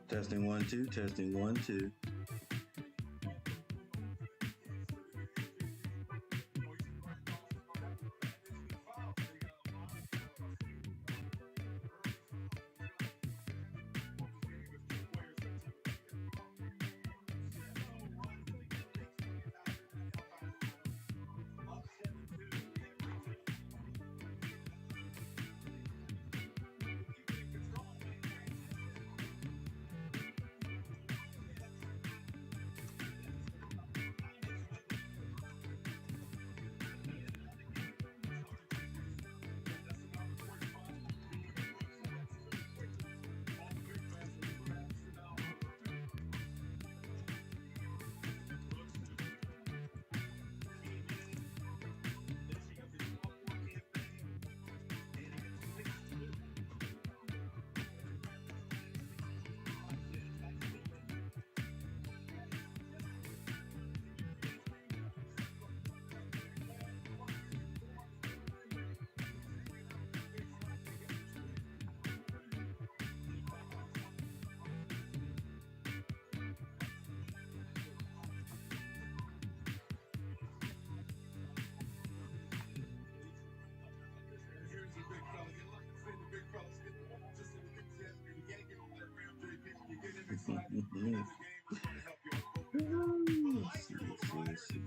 Testing 1 2. Testing 1 2. Let's see.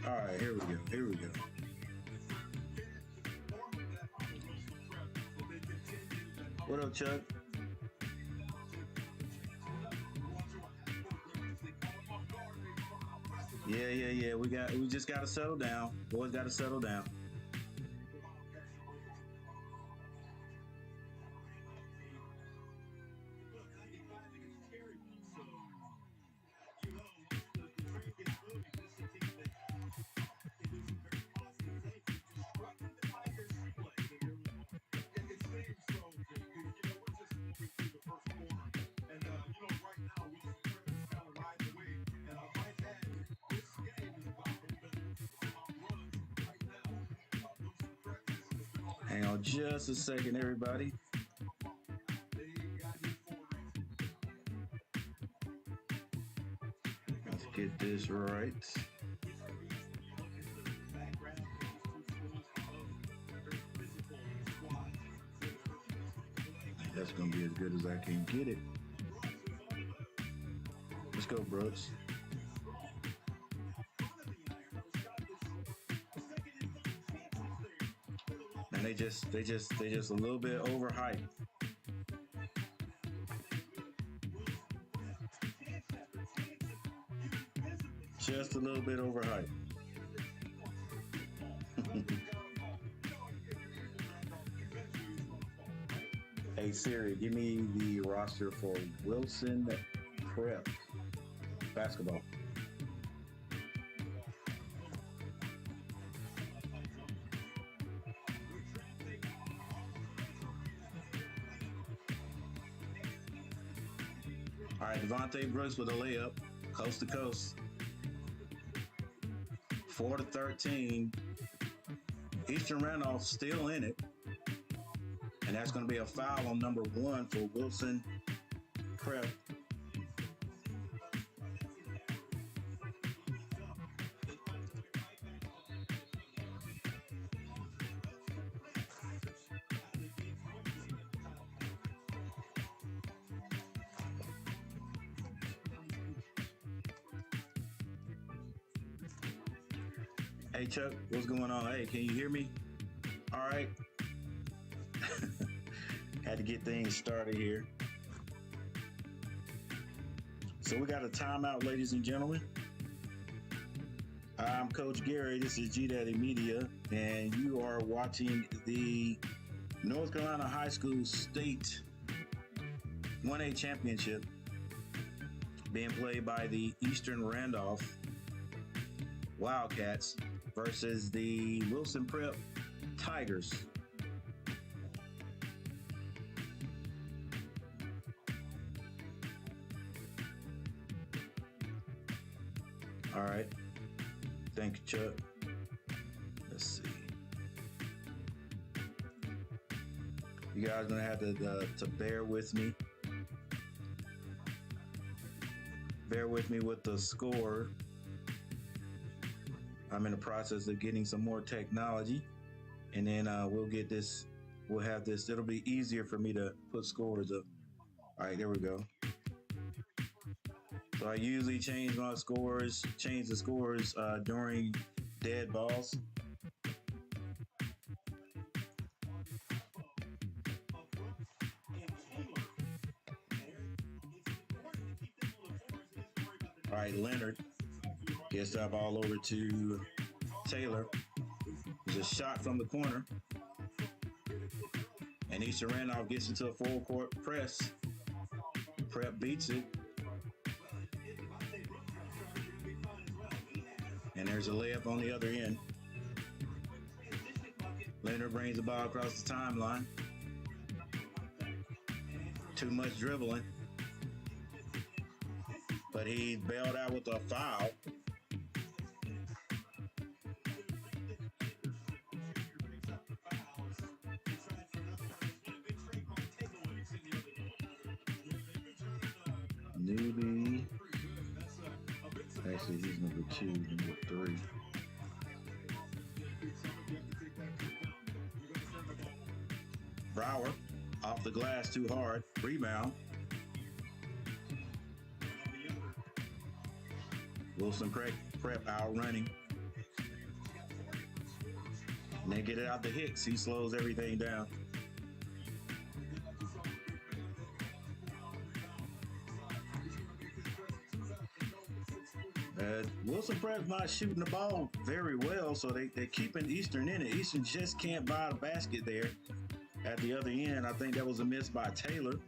All right, here we go. Here we go. What up, Chuck? Yeah. We just gotta settle down. Boys gotta settle down. Hang on just a second, everybody. Let's get this right. That's going to be as good as I can get it. Let's go, Brooks. And they just a little bit overhyped. Just a little bit overhyped. Hey Siri, give me the roster for Wilson Prep basketball. All right, Devontae Brooks with a layup, coast to coast. 4-13. Eastern Randolph still in it. And that's going to be a foul on number 1 for Wilson Prep. Hey Chuck, what's going on? Hey, can you hear me? All right. Had to get things started here. So we got a timeout, ladies and gentlemen. I'm Coach Gary. This is G Daddy Media, and you are watching the North Carolina High School State 1A Championship being played by the Eastern Randolph Wildcats versus the Wilson Prep Tigers. All right. Thank you, Chuck. Let's see. You guys are gonna have to bear with me. Bear with me with the score. I'm in the process of getting some more technology, and then we'll get this. We'll have this. It'll be easier for me to put scores up. All right, there we go. So I usually change the scores during dead balls. All right, Leonard gets that ball over to Taylor. It's a shot from the corner. And Eastern Randolph gets into a full court press. Prep beats it. And there's a layup on the other end. Leonard brings the ball across the timeline. Too much dribbling. But he bailed out with a foul. Newbie. Actually, he's number 2, number 3. Brower off the glass too hard. Rebound. Wilson Prep out running. And they get it out to Hicks. He slows everything down. Wilson Prep's not shooting the ball very well, so they're keeping Eastern in it. Eastern just can't buy the basket there at the other end. I think that was a miss by Taylor.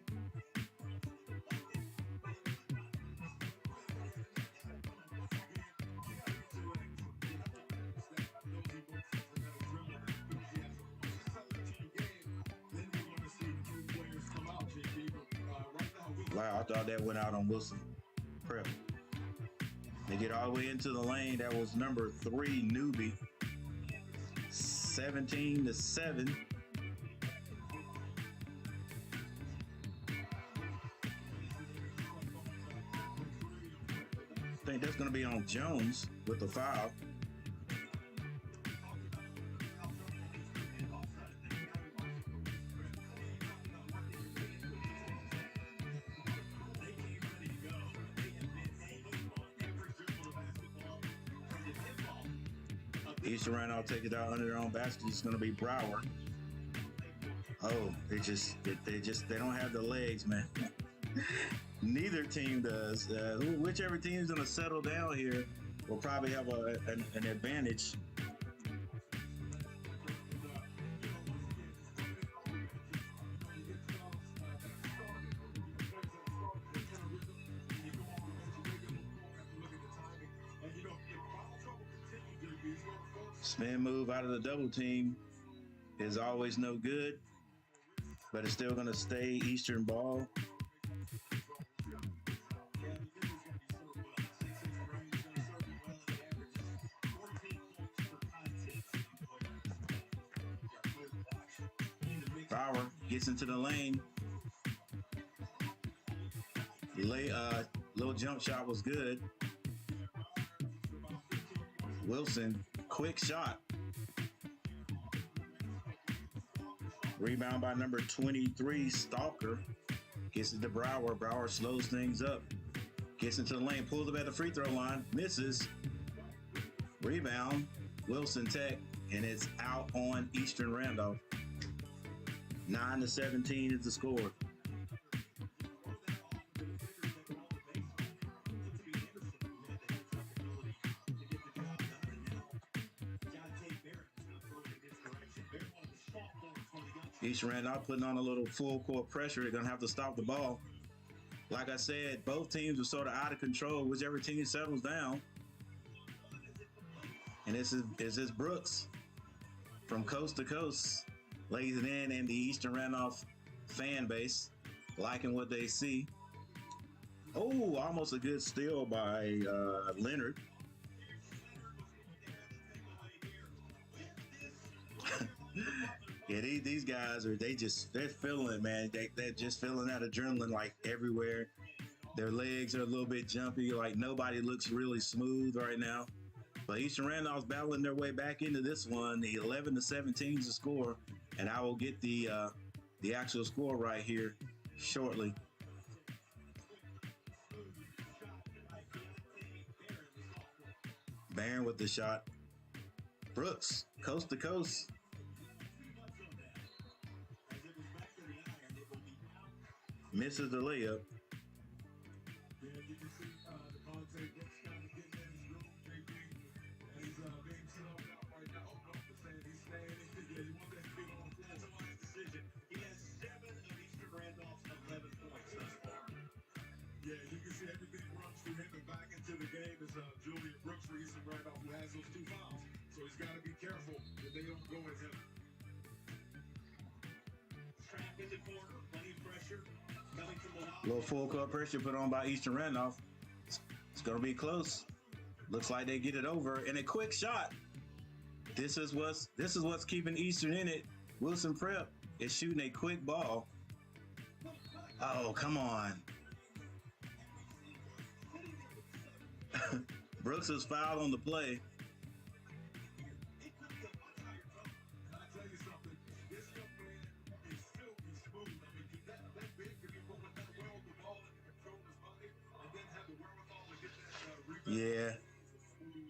Wow, I thought that went out on Wilson Prep. They get all the way into the lane. That was number 3, Newbie. 17-7. think that's going to be on Jones with the foul. Eastern Randolph take it out under their own basket. It's going to be Brower. Oh, they don't have the legs, man. Neither team does. Whichever team's going to settle down here will probably have an advantage. Spin move out of the double team is always no good, but it's still going to stay Eastern ball. Brower gets into the lane. Little jump shot was good. Wilson, quick shot. Rebound by number 23, Stalker. Gets it to Brower. Brower slows things up. Gets into the lane, pulls up at the free throw line, misses. Rebound, Wilson Tech, and it's out on Eastern Randolph. 9-17 is the score. Eastern Randolph putting on a little full court pressure. They're going to have to stop the ball. Like I said, both teams are sort of out of control. Whichever team settles down. And this is Brooks from coast to coast. Lays it in, and the Eastern Randolph fan base liking what they see. Oh, almost a good steal by Leonard. Yeah, these guys they're feeling it, man. They're just feeling that adrenaline like everywhere. Their legs are a little bit jumpy, like nobody looks really smooth right now. But Eastern Randolph's battling their way back into this one. The 11-17 is the score, and I will get the actual score right here shortly. Barron with the shot. Brooks, coast to coast. Misses the layup. Yeah, you can see everything runs through him and back into the game is Julian Brooks for Eastern Randolph, who has those 2 fouls. So he's got to be careful that they don't go at him. Trap in the corner, plenty of pressure. Little full court pressure put on by Eastern Randolph. It's going to be close. Looks like they get it over. And a quick shot. This is what's keeping Eastern in it. Wilson Prep is shooting a quick ball. Oh, come on. Brooks is fouled on the play. Yeah,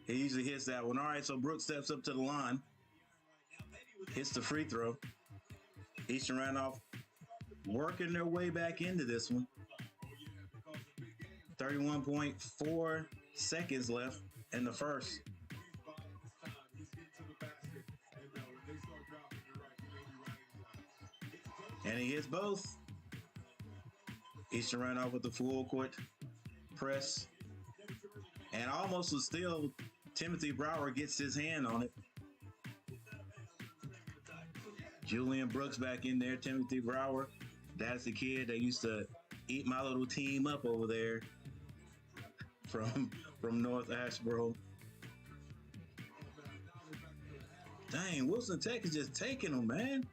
he usually hits that one. All right, so Brooks steps up to the line, hits the free throw. Eastern Randolph working their way back into this one. 31.4 seconds left in the first. And he hits both. Eastern Randolph with the full court press. And almost a steal. Timothy Brower gets his hand on it. Julian Brooks back in there. Timothy Brower. That's the kid that used to eat my little team up over there from North Asheboro. Dang, Wilson Tech is just taking them, man.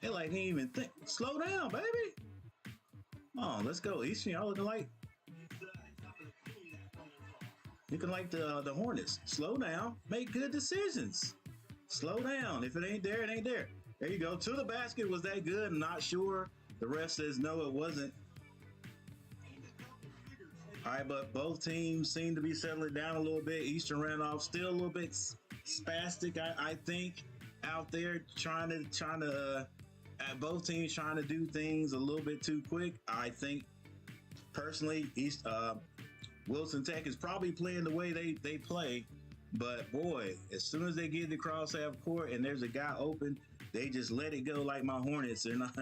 They like he even think. Slow down, baby. Come on, let's go. Eastern, y'all looking like Looking like the Hornets. Slow down. Make good decisions. Slow down. If it ain't there, it ain't there. There you go. To the basket. Was that good? I'm not sure. The ref says no, it wasn't. All right, but both teams seem to be settling down a little bit. Eastern Randolph still a little bit spastic, I think, out there trying to both teams trying to do things a little bit too quick. I think personally, Wilson Tech is probably playing the way they play, but boy, as soon as they get to cross half court and there's a guy open, they just let it go like my Hornets. They're not.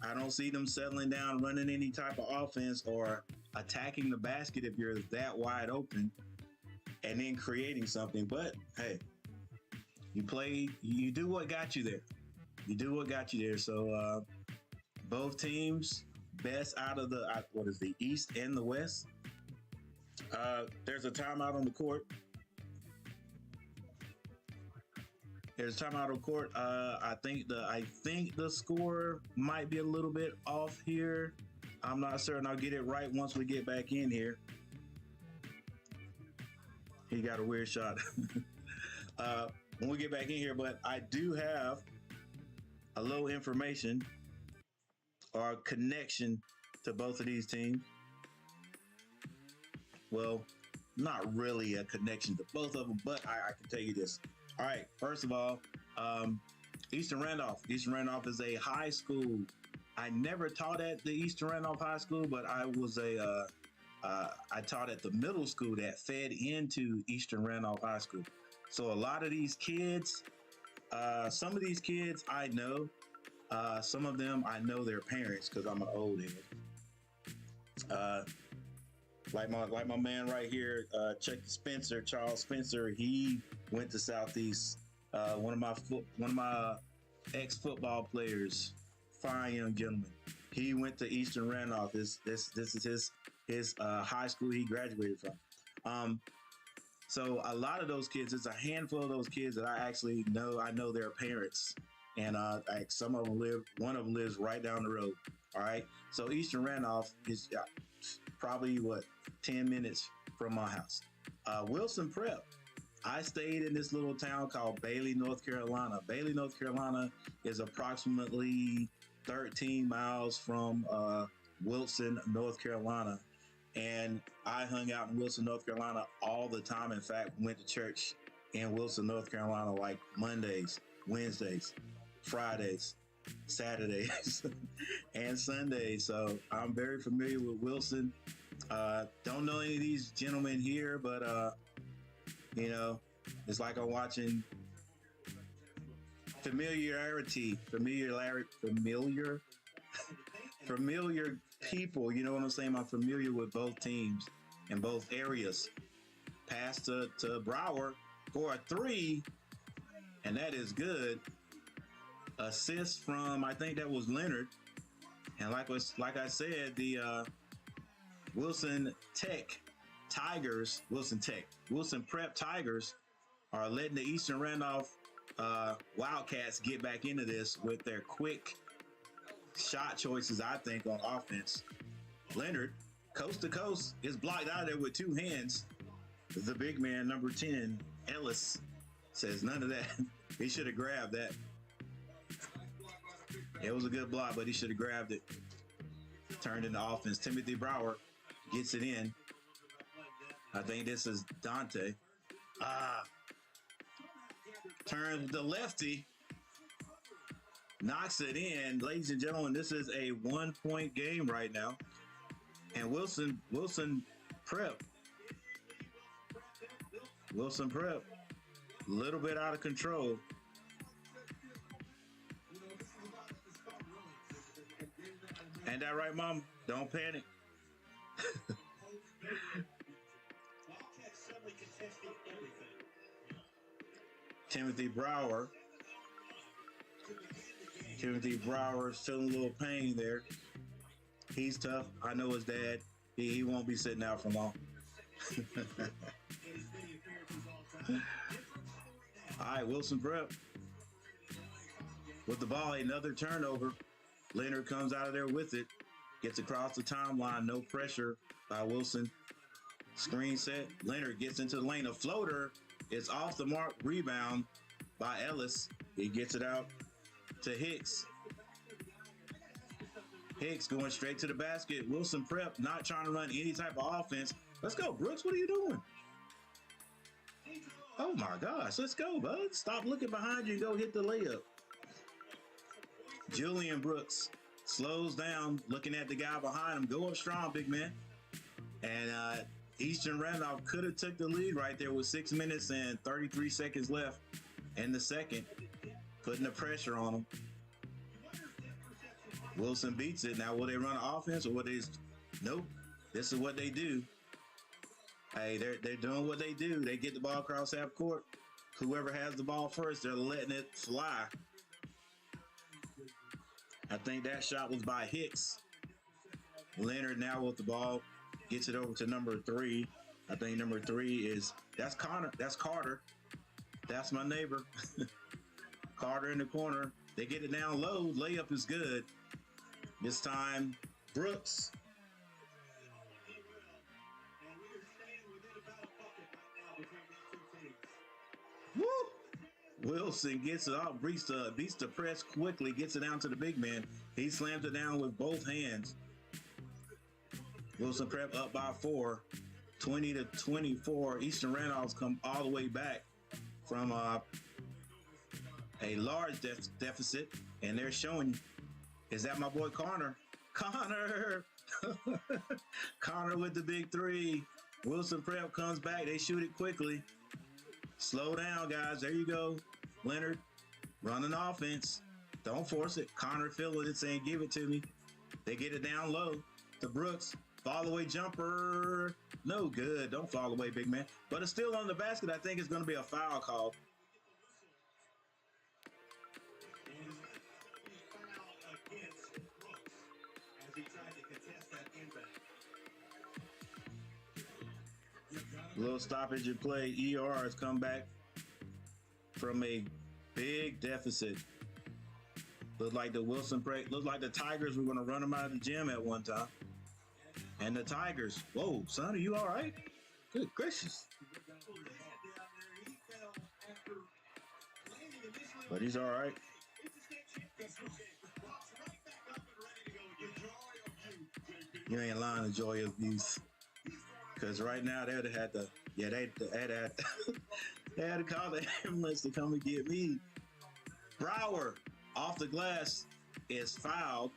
I don't see them settling down, running any type of offense or attacking the basket if you're that wide open, and then creating something. But hey, you do what got you there. You do what got you there. So both teams best out of the the East and the West. There's a timeout on the court. There's a timeout on the court. I think the score might be a little bit off here. I'm not certain. I'll get it right once we get back in here. He got a weird shot. When we get back in here, but I do have a little information or connection to both of these teams. Well, not really a connection to both of them, but I can tell you this. All right, first of all, Eastern Randolph. Eastern Randolph is a high school. I never taught at the Eastern Randolph High School, but I was I taught at the middle school that fed into Eastern Randolph High School. So a lot of these kids, some of these kids I know, some of them I know their parents because I'm an old head. Like my man right here, Spencer, Charles Spencer. He went to Southeast. One of my ex-football players, fine young gentleman. He went to Eastern Randolph. This is his high school he graduated from. So a lot of those kids, it's a handful of those kids that I actually know. I know their parents, and some of them one of them lives right down the road. All right. So Eastern Randolph is probably 10 minutes from my house. Wilson Prep. I stayed in this little town called Bailey, North Carolina. Bailey, North Carolina is approximately 13 miles from Wilson, North Carolina. And I hung out in Wilson, North Carolina all the time. In fact, went to church in Wilson, North Carolina, like Mondays, Wednesdays, Fridays, Saturdays, and Sundays. So I'm very familiar with Wilson. Don't know any of these gentlemen here, but it's like I'm watching familiar people. You know what I'm saying? I'm familiar with both teams in both areas. Pass to Brower for a three, and that is good. Assist from, I think that was Leonard. And like I said, the Wilson Prep Tigers are letting the Eastern Randolph Wildcats get back into this with their quick shot choices, I think, on offense. Leonard, coast to coast, is blocked out of there with two hands. The big man, number 10, Ellis, says none of that. He should have grabbed that. It was a good block, but he should have grabbed it. Turned into offense. Timothy Brower gets it in. I think this is Dante. Turns the lefty. Knocks it in. Ladies and gentlemen, this is a 1-point game right now. And Wilson Prep. Wilson Prep. A little bit out of control. Ain't that right, Mom? Don't panic. Timothy Brower. Timothy Brower's feeling a little pain there. He's tough. I know his dad. He won't be sitting out for long. All right, Wilson Prep with the ball. Another turnover. Leonard comes out of there with it. Gets across the timeline. No pressure by Wilson. Screen set. Leonard gets into the lane. A floater is off the mark. Rebound by Ellis. He gets it out to Hicks. Hicks going straight to the basket. Wilson Prep not trying to run any type of offense. Let's go, Brooks. What are you doing? Oh my gosh. Let's go, bud. Stop looking behind you and go hit the layup. Julian Brooks slows down, looking at the guy behind him. Go up strong, big man. And Eastern Randolph could have took the lead right there with 6 minutes and 33 seconds left in the second, putting the pressure on them. Wilson beats it. Now, will they run offense or will they? Nope. This is what they do. Hey, they're doing what they do. They get the ball across half court. Whoever has the ball first, they're letting it fly. I think that shot was by Hicks. Leonard now with the ball. Gets it over to number 3. I think number 3 is, that's Connor. That's Carter. That's my neighbor. Carter in the corner. They get it down low. Layup is good. This time, Brooks. Woo! Wilson gets it off, beats the press quickly, gets it down to the big man. He slams it down with both hands. Wilson Prep up by 4, 20-24. Eastern Randolph's come all the way back from a large deficit, and they're showing. Is that my boy Connor? Connor! Connor with the big 3. Wilson Prep comes back. They shoot it quickly. Slow down, guys. There you go. Leonard running offense. Don't force it. Connor feeling it, saying, give it to me. They get it down low to Brooks. Fall away jumper. No good. Don't fall away, big man. But it's still on the basket. I think it's going to be a foul call. Little stoppage in play. ER has come back from a big deficit. Looked like the Wilson break. Looked like the Tigers were going to run them out of the gym at one time. And the Tigers. Whoa, son, are you all right? Good gracious. But he's all right. You ain't lying, the joy of youth. Because right now they would have had to, they had to call the ambulance to come and get me. Brower off the glass is fouled.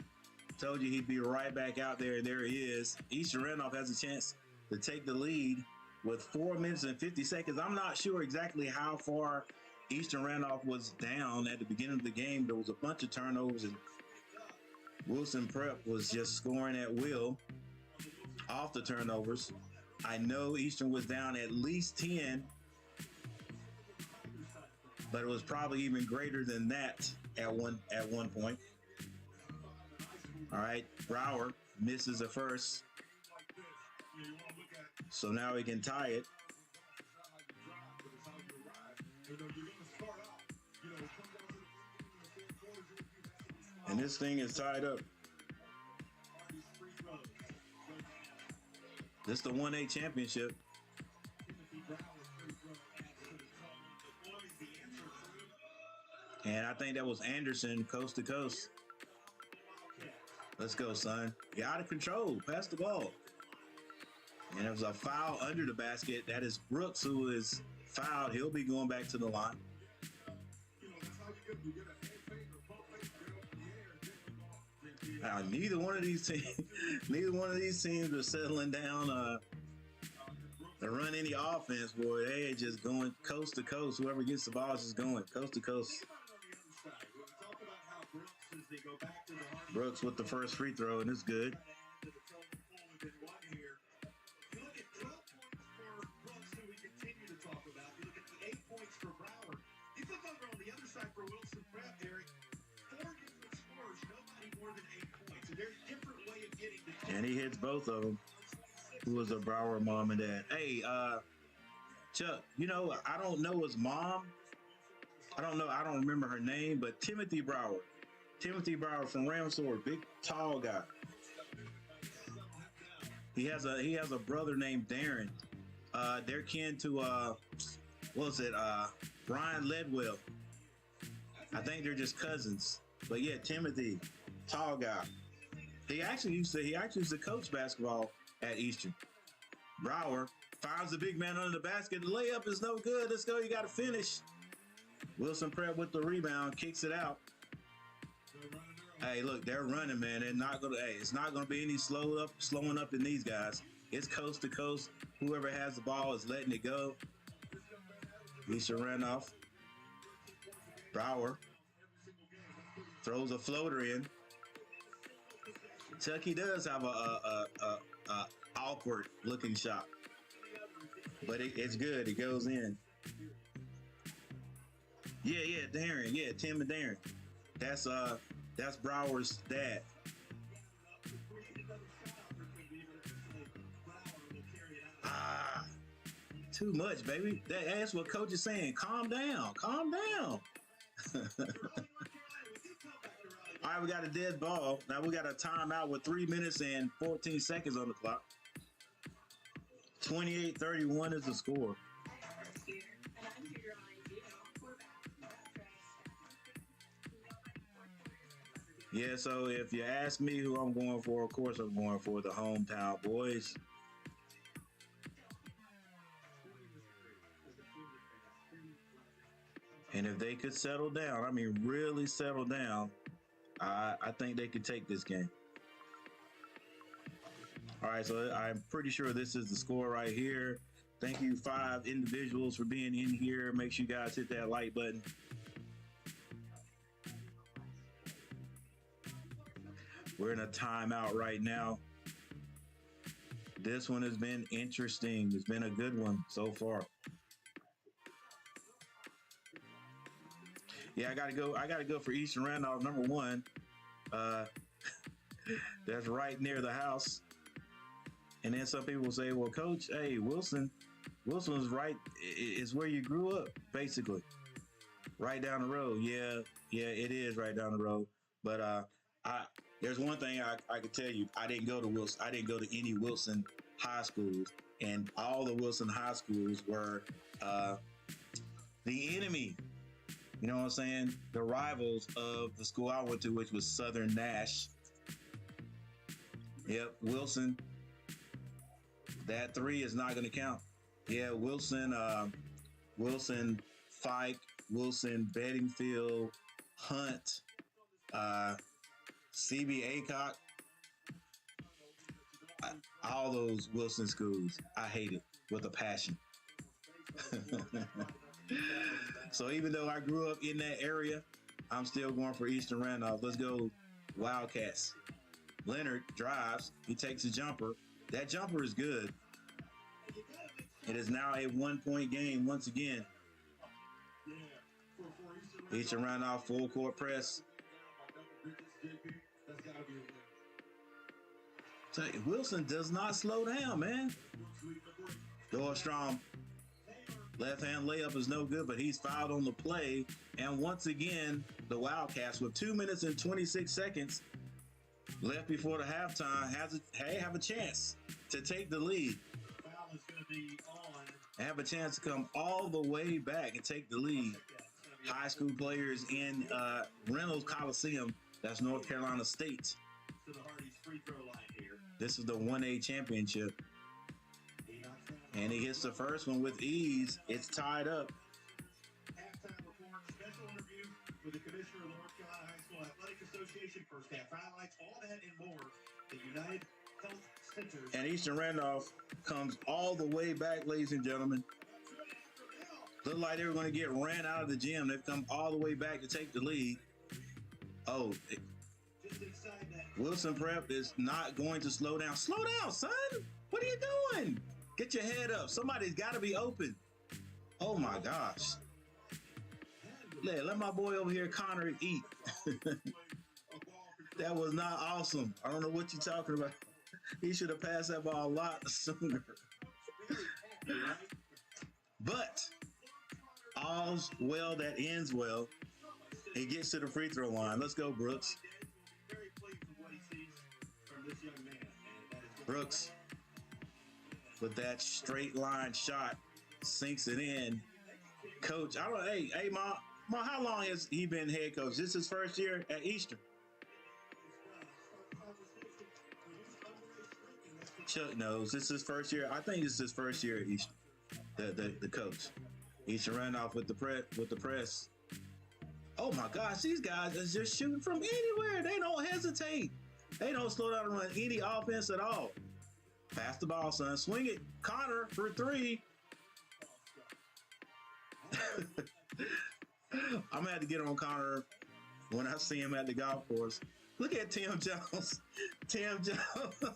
Told you he'd be right back out there, and there he is. Eastern Randolph has a chance to take the lead with 4 minutes and 50 seconds. I'm not sure exactly how far Eastern Randolph was down at the beginning of the game. There was a bunch of turnovers, and Wilson Prep was just scoring at will off the turnovers. I know Eastern was down at least 10, but it was probably even greater than that at one point. All right, Brower misses the first, so now he can tie it. And this thing is tied up. This is the 1A championship. And I think that was Anderson, coast to coast. Let's go, son. You're out of control. Pass the ball. And it was a foul under the basket. That is Brooks, who is fouled. He'll be going back to the line. Neither one of these teams are settling down to run any offense, boy. They are just going coast to coast. Whoever gets the ball is just going coast to coast. Brooks with the first free throw, and it's good. And he hits both of them. Who was a Brower mom and dad? Hey, Chuck, you know, I don't know his mom. I don't remember her name, but Timothy Brower from Ramsor, big tall guy. He has a brother named Darren. They're kin to what was it? Brian Ledwell. I think they're just cousins. But yeah, Timothy, tall guy. He actually used to coach basketball at Eastern. Brower finds the big man under the basket. The layup is no good. Let's go. You got to finish. Wilson Prep with the rebound, kicks it out. Hey, look, they're running, man. They're not gonna. Hey, it's not gonna be any slowing up in these guys. It's coast to coast. Whoever has the ball is letting it go. Eastern Randolph. Brower throws a floater in. Tucky does have a awkward looking shot, but it's good. It goes in. Yeah, Darren. Yeah, Tim and Darren. That's Brower's dad. Too much, baby. That's what coach is saying. Calm down. Calm down. All right, we got a dead ball. Now we got a timeout with 3 minutes and 14 seconds on the clock. 28-31 is the score. Yeah, so if you ask me who I'm going for, of course I'm going for the hometown boys. And if they could settle down, I mean really settle down, I think they could take this game. All right, so I'm pretty sure this is the score right here. Thank you, 5 individuals, for being in here. Make sure you guys hit that like button. We're in a timeout right now. This one has been interesting. It's been a good one so far. Yeah, I gotta go for Eastern Randolph, number 1. That's right near the house. And then some people say, well, coach, hey, Wilson's right. It's where you grew up, basically. Right down the road. Yeah, it is right down the road. But there's one thing I could tell you. I didn't go to Wilson. I didn't go to any Wilson high schools. And all the Wilson high schools were the enemy. You know what I'm saying? The rivals of the school I went to, which was Southern Nash. Yep, Wilson. That 3 is not going to count. Yeah, Wilson, Fike, Wilson, Bedingfield, Hunt, CB Aycock. All those Wilson schools, I hate it with a passion. So even though I grew up in that area, I'm still going for Eastern Randolph. Let's go Wildcats. Leonard drives. He takes a jumper. That jumper is good. It is now a 1-point game once again. Eastern Randolph full court press. So Wilson does not slow down, man. Dorstrom. Left-hand layup is no good, but he's fouled on the play. And once again, the Wildcats, with 2 minutes and 26 seconds left before the halftime, have a chance to take the lead. Have a chance to come all the way back and take the lead. High school players in Reynolds Coliseum, that's North Carolina State. This is the 1A championship. And he hits the first one with ease. It's tied up. Halftime report, special interview with the commissioner of the North Carolina High School Athletic Association. First half highlights, all that and more. The United Health Centers. And Eastern Randolph comes all the way back, ladies and gentlemen. Looked like they were going to get ran out of the gym. They've come all the way back to take the lead. Oh, Wilson Prep is not going to slow down. Slow down, son. What are you doing? Get your head up. Somebody's got to be open. Oh, my gosh. Let my boy over here, Connor, eat. That was not awesome. I don't know what you're talking about. He should have passed that ball a lot sooner. But all's well that ends well. He gets to the free throw line. Let's go, Brooks. Brooks with that straight line shot, sinks it in. Coach, I don't. Hey, Ma, how long has he been head coach? This is his first year at Eastern. Chuck knows this is his first year. I think this is his first year at Eastern. The coach, Eastern Randolph with the press. Oh my gosh, these guys are just shooting from anywhere. They don't hesitate. They don't slow down to run any offense at all. Pass the ball, son. Swing it. Connor for three. I'm gonna have to get on Connor when I see him at the golf course. Look at Tim Jones. Tim Jones.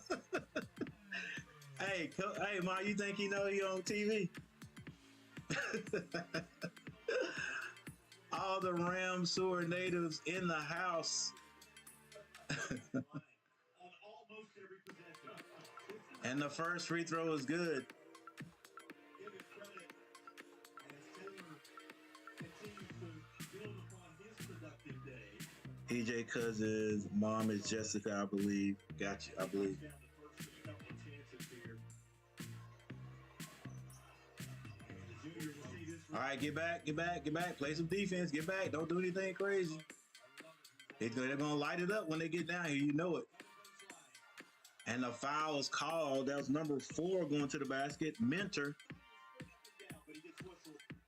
Hey, Ma, you think he know he on TV? All the Ramseur natives in the house. And the first free throw is good. EJ Cousins' mom is Jessica, I believe. Got you, I believe. All right, get back. Play some defense. Get back. Don't do anything crazy. They're going to light it up when they get down here. You know it. And the foul is called. That was number 4 going to the basket. Mentor.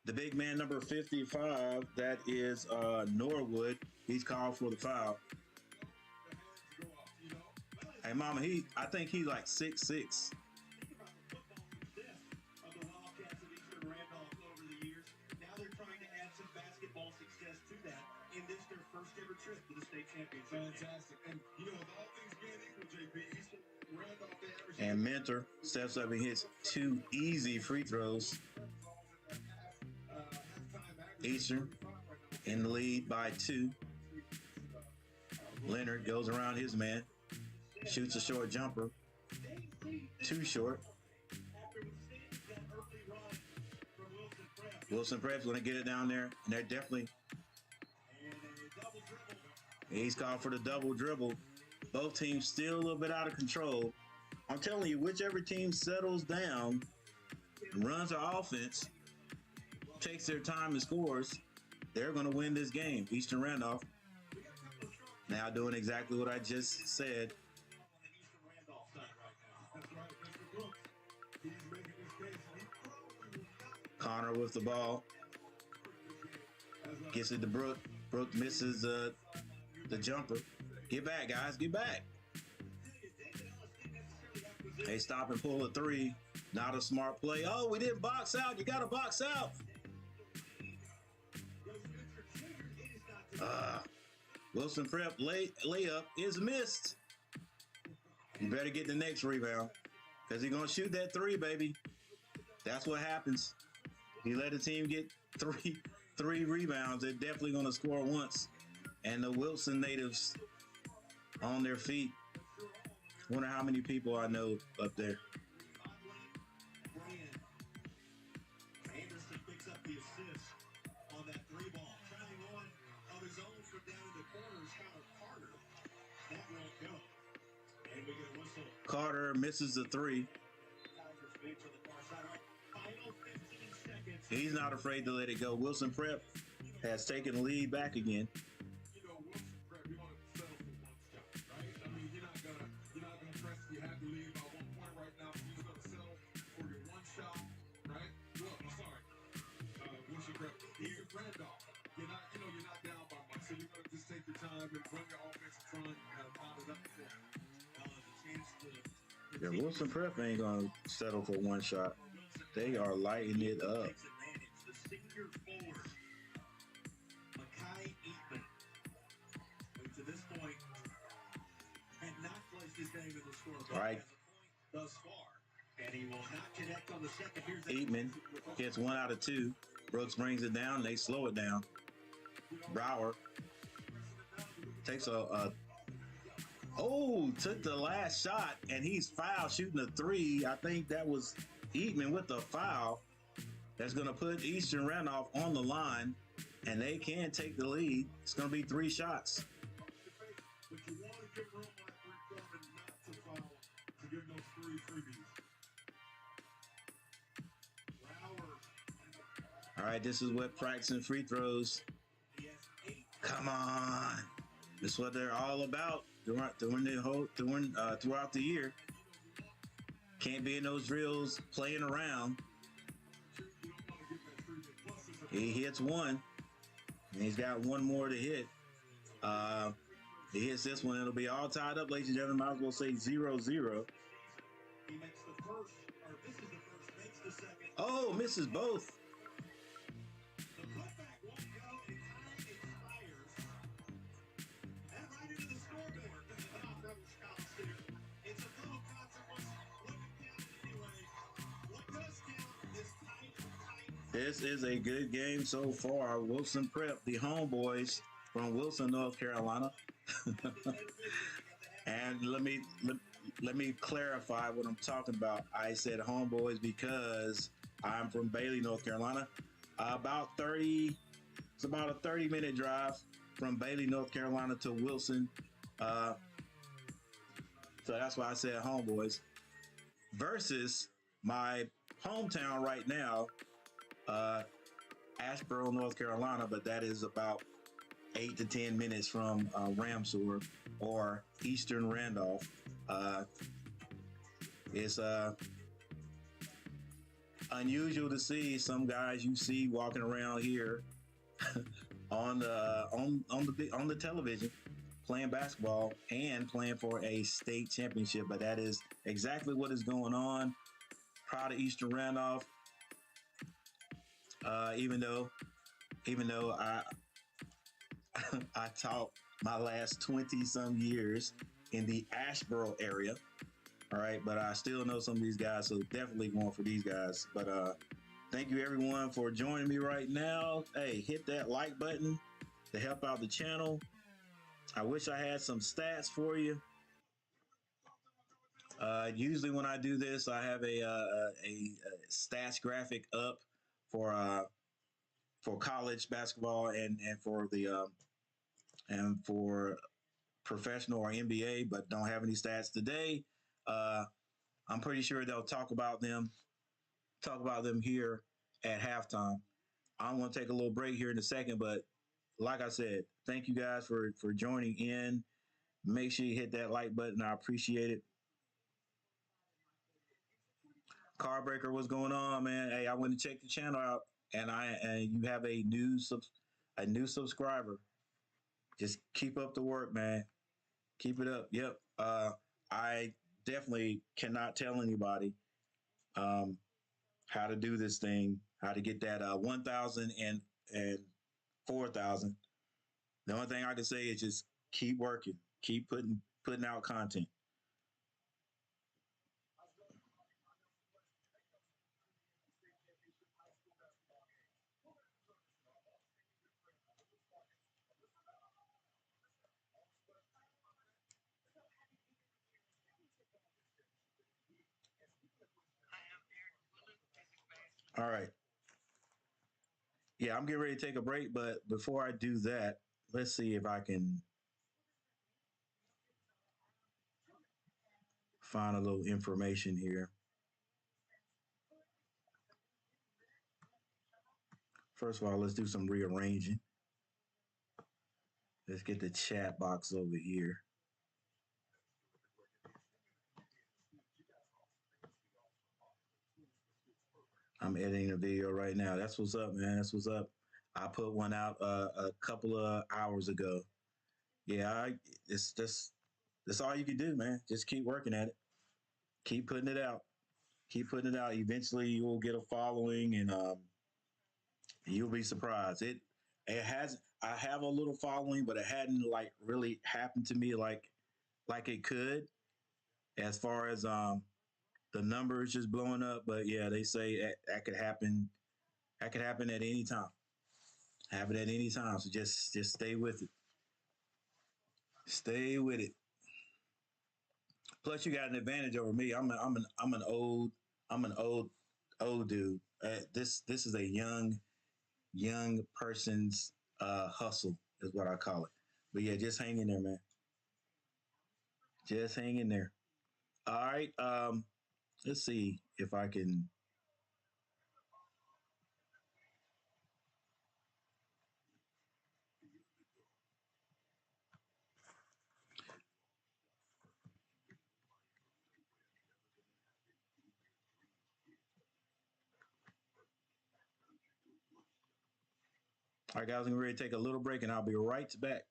The big man, number 55. That is Norwood. He's called for the foul. Hey, Mama, I think he's like 6'6". Fantastic. And, with all things being equal, JP, Eastern Randolph, and Mentor steps up and hits 2 easy free throws. Eastern in the lead by 2. Leonard goes around his man, shoots a short jumper. Too short. Wilson Prep's going to get it down there, and they're definitely... He's called for the double dribble. Both teams still a little bit out of control. I'm telling you, whichever team settles down and runs their offense, takes their time and scores, they're going to win this game. Eastern Randolph now doing exactly what I just said. Connor with the ball. Gets it to Brooke. Brooke misses the jumper. Get back, guys. Get back. They stop and pull a 3. Not a smart play. Oh, we didn't box out. You got to box out. Wilson Prep layup is missed. You better get the next rebound because he's going to shoot that 3, baby. That's what happens. He let the team get three rebounds. They're definitely going to score once. And the Wilson natives on their feet. Wonder how many people I know up there. Anderson picks up the assist on that 3 ball. Trying one of his own from down in the corner is Carter. That won't go. And we get a whistle. Carter misses the 3. He's not afraid to let it go. Wilson Prep has taken the lead back again. Wilson Prep, you want to settle for one shot, right? I mean, you're not gonna press. You have to lead by 1 point right now. So you're gonna settle for your 1 shot, right? Look, I'm sorry, Wilson Prep. Eastern Randolph, you're not down by much, so you're gonna just take your time and run your offense in front and pop it up before. Yeah, Wilson Prep ain't gonna settle for 1 shot. They are lighting it up. The senior forward, Makai Eatman, who to this point had not placed his name in the scorebook. All right. Thus far, and he will not connect on the second. Here's Eatman gets 1 out of 2. Brooks brings it down. They slow it down. Brower takes took the last shot, and he's fouled shooting a 3. I think that was Eatman with the foul. That's going to put Eastern Randolph on the line, and they can take the lead. It's going to be 3 shots. But you want to give room on that 3 and not to foul to give those 3 freebies. All right, this is what practicing free throws. Come on. This is what they're all about throughout the year. Can't be in those drills playing around. He hits one, and he's got one more to hit. He hits this one, it'll be all tied up, ladies and gentlemen. Might as well say 0-0. Oh, misses both. This is a good game so far. Wilson Prep, the homeboys from Wilson, North Carolina. And let me clarify what I'm talking about. I said homeboys because I'm from Bailey, North Carolina. It's about a 30-minute drive from Bailey, North Carolina to Wilson. So that's why I said homeboys. Versus my hometown right now, Asheboro, North Carolina, but that is about 8 to 10 minutes from Ramseur or Eastern Randolph. It's unusual to see some guys you see walking around here on the television playing basketball and playing for a state championship, but that is exactly what is going on. Proud of Eastern Randolph. Even though I I taught my last 20 some years in the Asheboro area. All right, but I still know some of these guys, so definitely going for these guys. But thank you everyone for joining me right now. Hey, hit that like button to help out the channel. I wish I had some stats for you. Usually when I do this, I have a stats graphic up for college basketball and for professional or NBA, but don't have any stats today. I'm pretty sure they'll talk about them here at halftime. I'm going to take a little break here in a second, but like I said, thank you guys for joining in. Make sure you hit that like button. I appreciate it. Carbreaker, what's going on, man? Hey, I went to check the channel out, and you have a new subscriber. Just keep up the work, man. Keep it up. Yep. I definitely cannot tell anybody how to do this thing, how to get that 1,000 and 4,000. The only thing I can say is just keep working, keep putting out content. All right. Yeah, I'm getting ready to take a break, but before I do that, let's see if I can find a little information here. First of all, let's do some rearranging. Let's get the chat box over here. I'm editing a video right now. That's what's up, man. That's what's up. I put one out a couple of hours ago. Yeah, that's all you can do, man. Just keep working at it. Keep putting it out. Keep putting it out. Eventually, you will get a following, and you'll be surprised. It has. I have a little following, but it hadn't like really happened to me like it could. As far as the numbers just blowing up, but yeah, they say that could happen. That could happen at any time. Happen at any time. So just stay with it. Stay with it. Plus, you got an advantage over me. I'm an old dude. This is a young person's hustle is what I call it. But yeah, just hang in there, man. Just hang in there. All right. Let's see if I can. All right, guys, I'm ready to take a little break, and I'll be right back.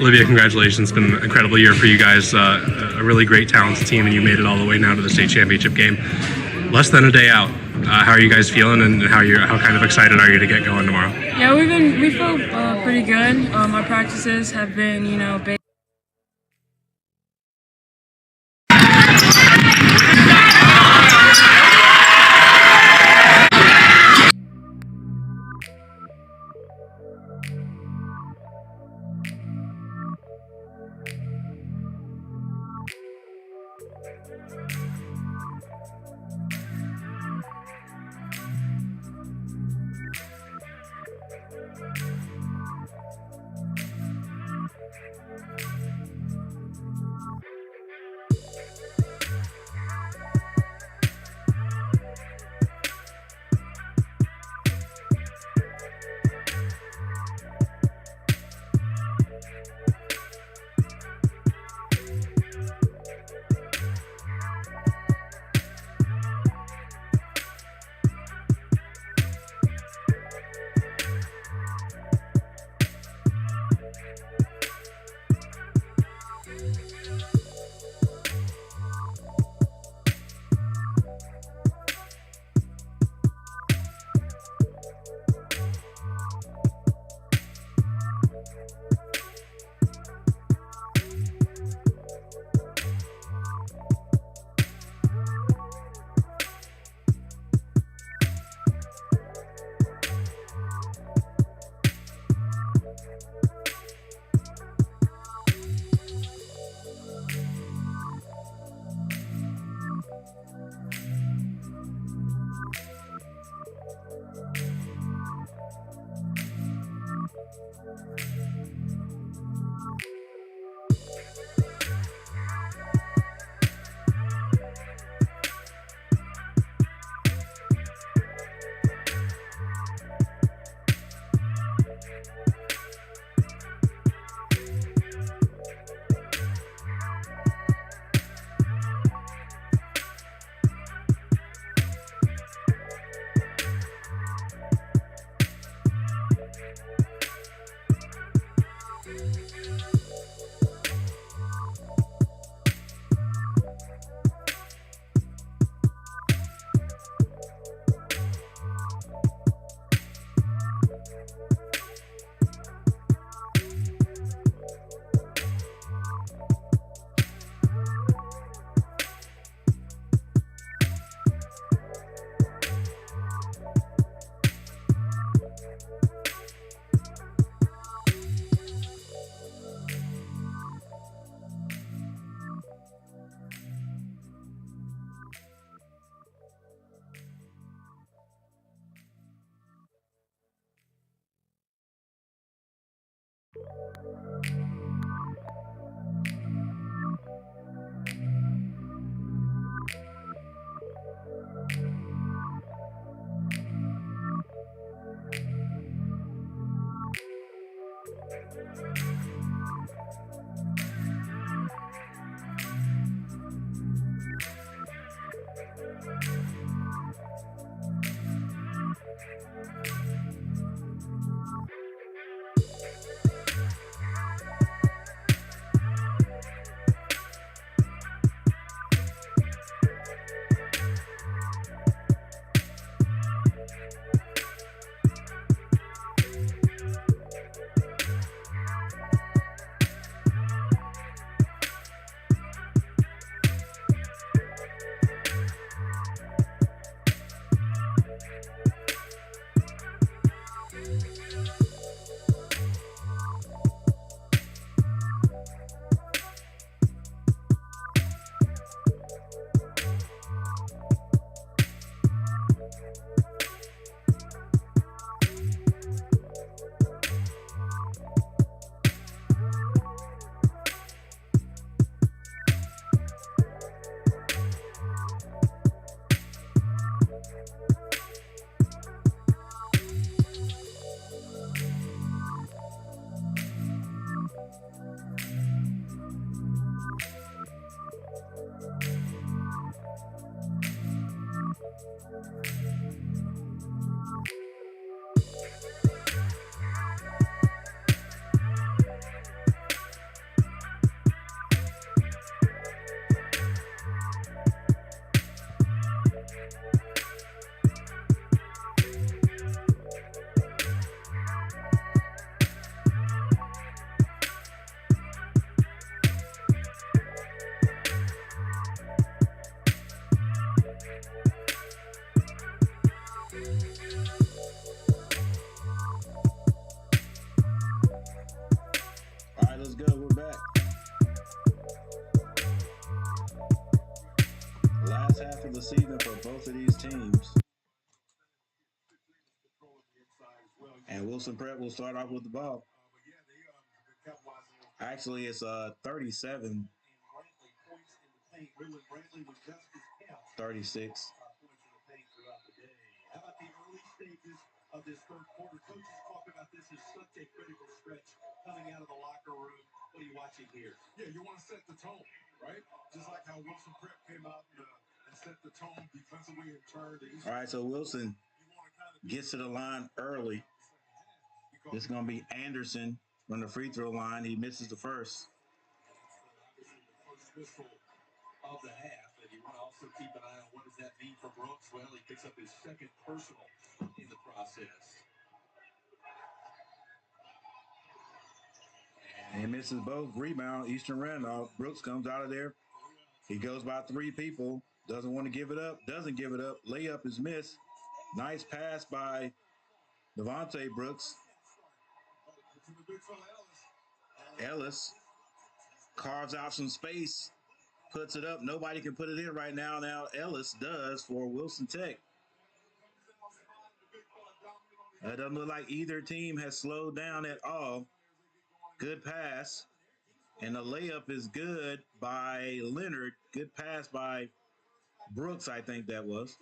Olivia, congratulations. It's been an incredible year for you guys. A really great, talented team, and you made it all the way now to the state championship game. Less than a day out. How are you guys feeling, and how kind of excited are you to get going tomorrow? Yeah, we feel pretty good. Our practices have been, based. And Wilson Prep will start off with the ball. But yeah, they capitalizing on Actually, it's 37. Points in the paint. Will Brantley was just as count. 36. Points in the paint throughout the day. How about the early stages of this third quarter? Coaches talk about this as such a critical stretch coming out of the locker room. What are you watching here? Yeah, you want to set the tone, right? Just like how Wilson Prep came out and set the tone defensively and turned the All right, so Wilson gets to the line early. This is going to be Anderson from the free throw line. He misses the first. The first whistle of the half, and you want to also keep an eye on what does that mean for Brooks. Well, he picks up his second personal in the process. And he misses both. Rebound, Eastern Randolph. Brooks comes out of there. He goes by 3 people. Doesn't want to give it up. Doesn't give it up. Layup is missed. Nice pass by Devontae Brooks. Ellis carves out some space. Puts it up. Nobody can put it in right now. Now Ellis does for Wilson Tech. It doesn't look like either team has slowed down at all. Good pass. And the layup is good by Leonard. Good pass by Brooks, I think that was.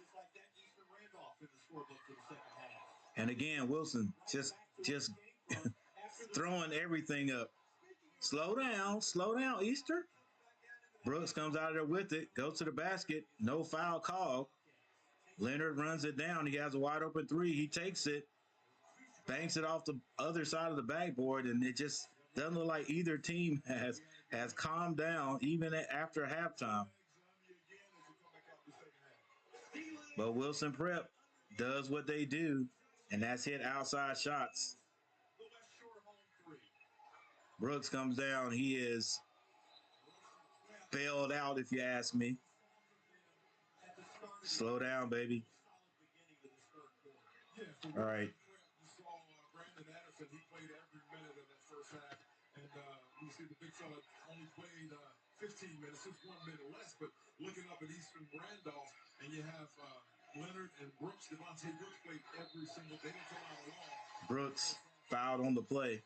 And again, Wilson just throwing everything up. Slow down, Easter. Brooks comes out of there with it, goes to the basket, no foul call. Leonard runs it down. He has a wide open 3. He takes it, banks it off the other side of the backboard, and it just doesn't look like either team has calmed down even after halftime. But Wilson Prep does what they do, and that's hit outside shots. Brooks comes down. He is bailed out, if you ask me. Slow down, baby. All right. Brandon Anderson, he played every minute of that first half. And you see the big fella only played 15 minutes, just 1 minute less. But looking up at Eastern Randolph, and you have Leonard and Brooks. Devontae Brooks played every single day. Brooks fouled on the play.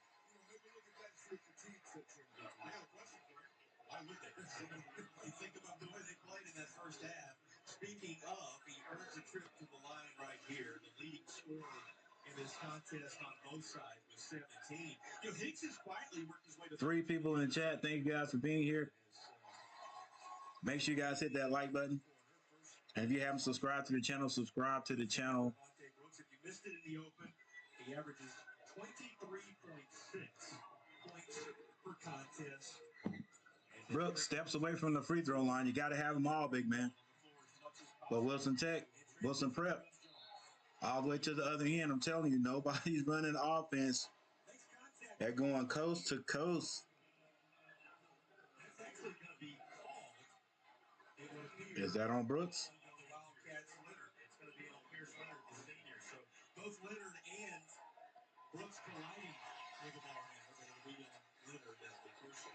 I got a question for you. Why would they? You think about the way they played in that first half. Speaking of, he earns a trip to the line right here. The leading scorer in this contest on both sides with 17. Hicks has quietly worked his way to 3 people in the chat. Thank you guys for being here. Make sure you guys hit that like button. And if you haven't subscribed to the channel, subscribe to the channel. If you missed it in the open, he averages 23.6 points per contest. Brooks steps away from the free throw line. You got to have them all, big man. But Wilson Prep, all the way to the other end. I'm telling you, nobody's running offense. They're going coast to coast. Is that on Brooks? Wildcats Leonard. It's going to be on Pierce Leonard, the senior. So both Leonard and Brooks colliding with the ball handler.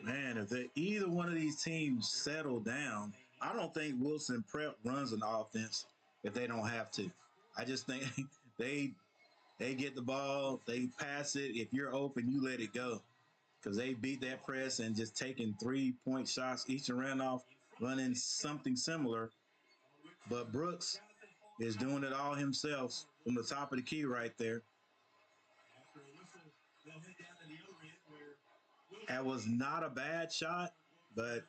Man, if either one of these teams settle down, I don't think Wilson Prep runs an offense if they don't have to. I just think they get the ball, they pass it. If you're open, you let it go. Because they beat that press and just taking 3-point shots. Eastern Randolph running something similar. But Brooks is doing it all himself from the top of the key right there. That was not a bad shot, but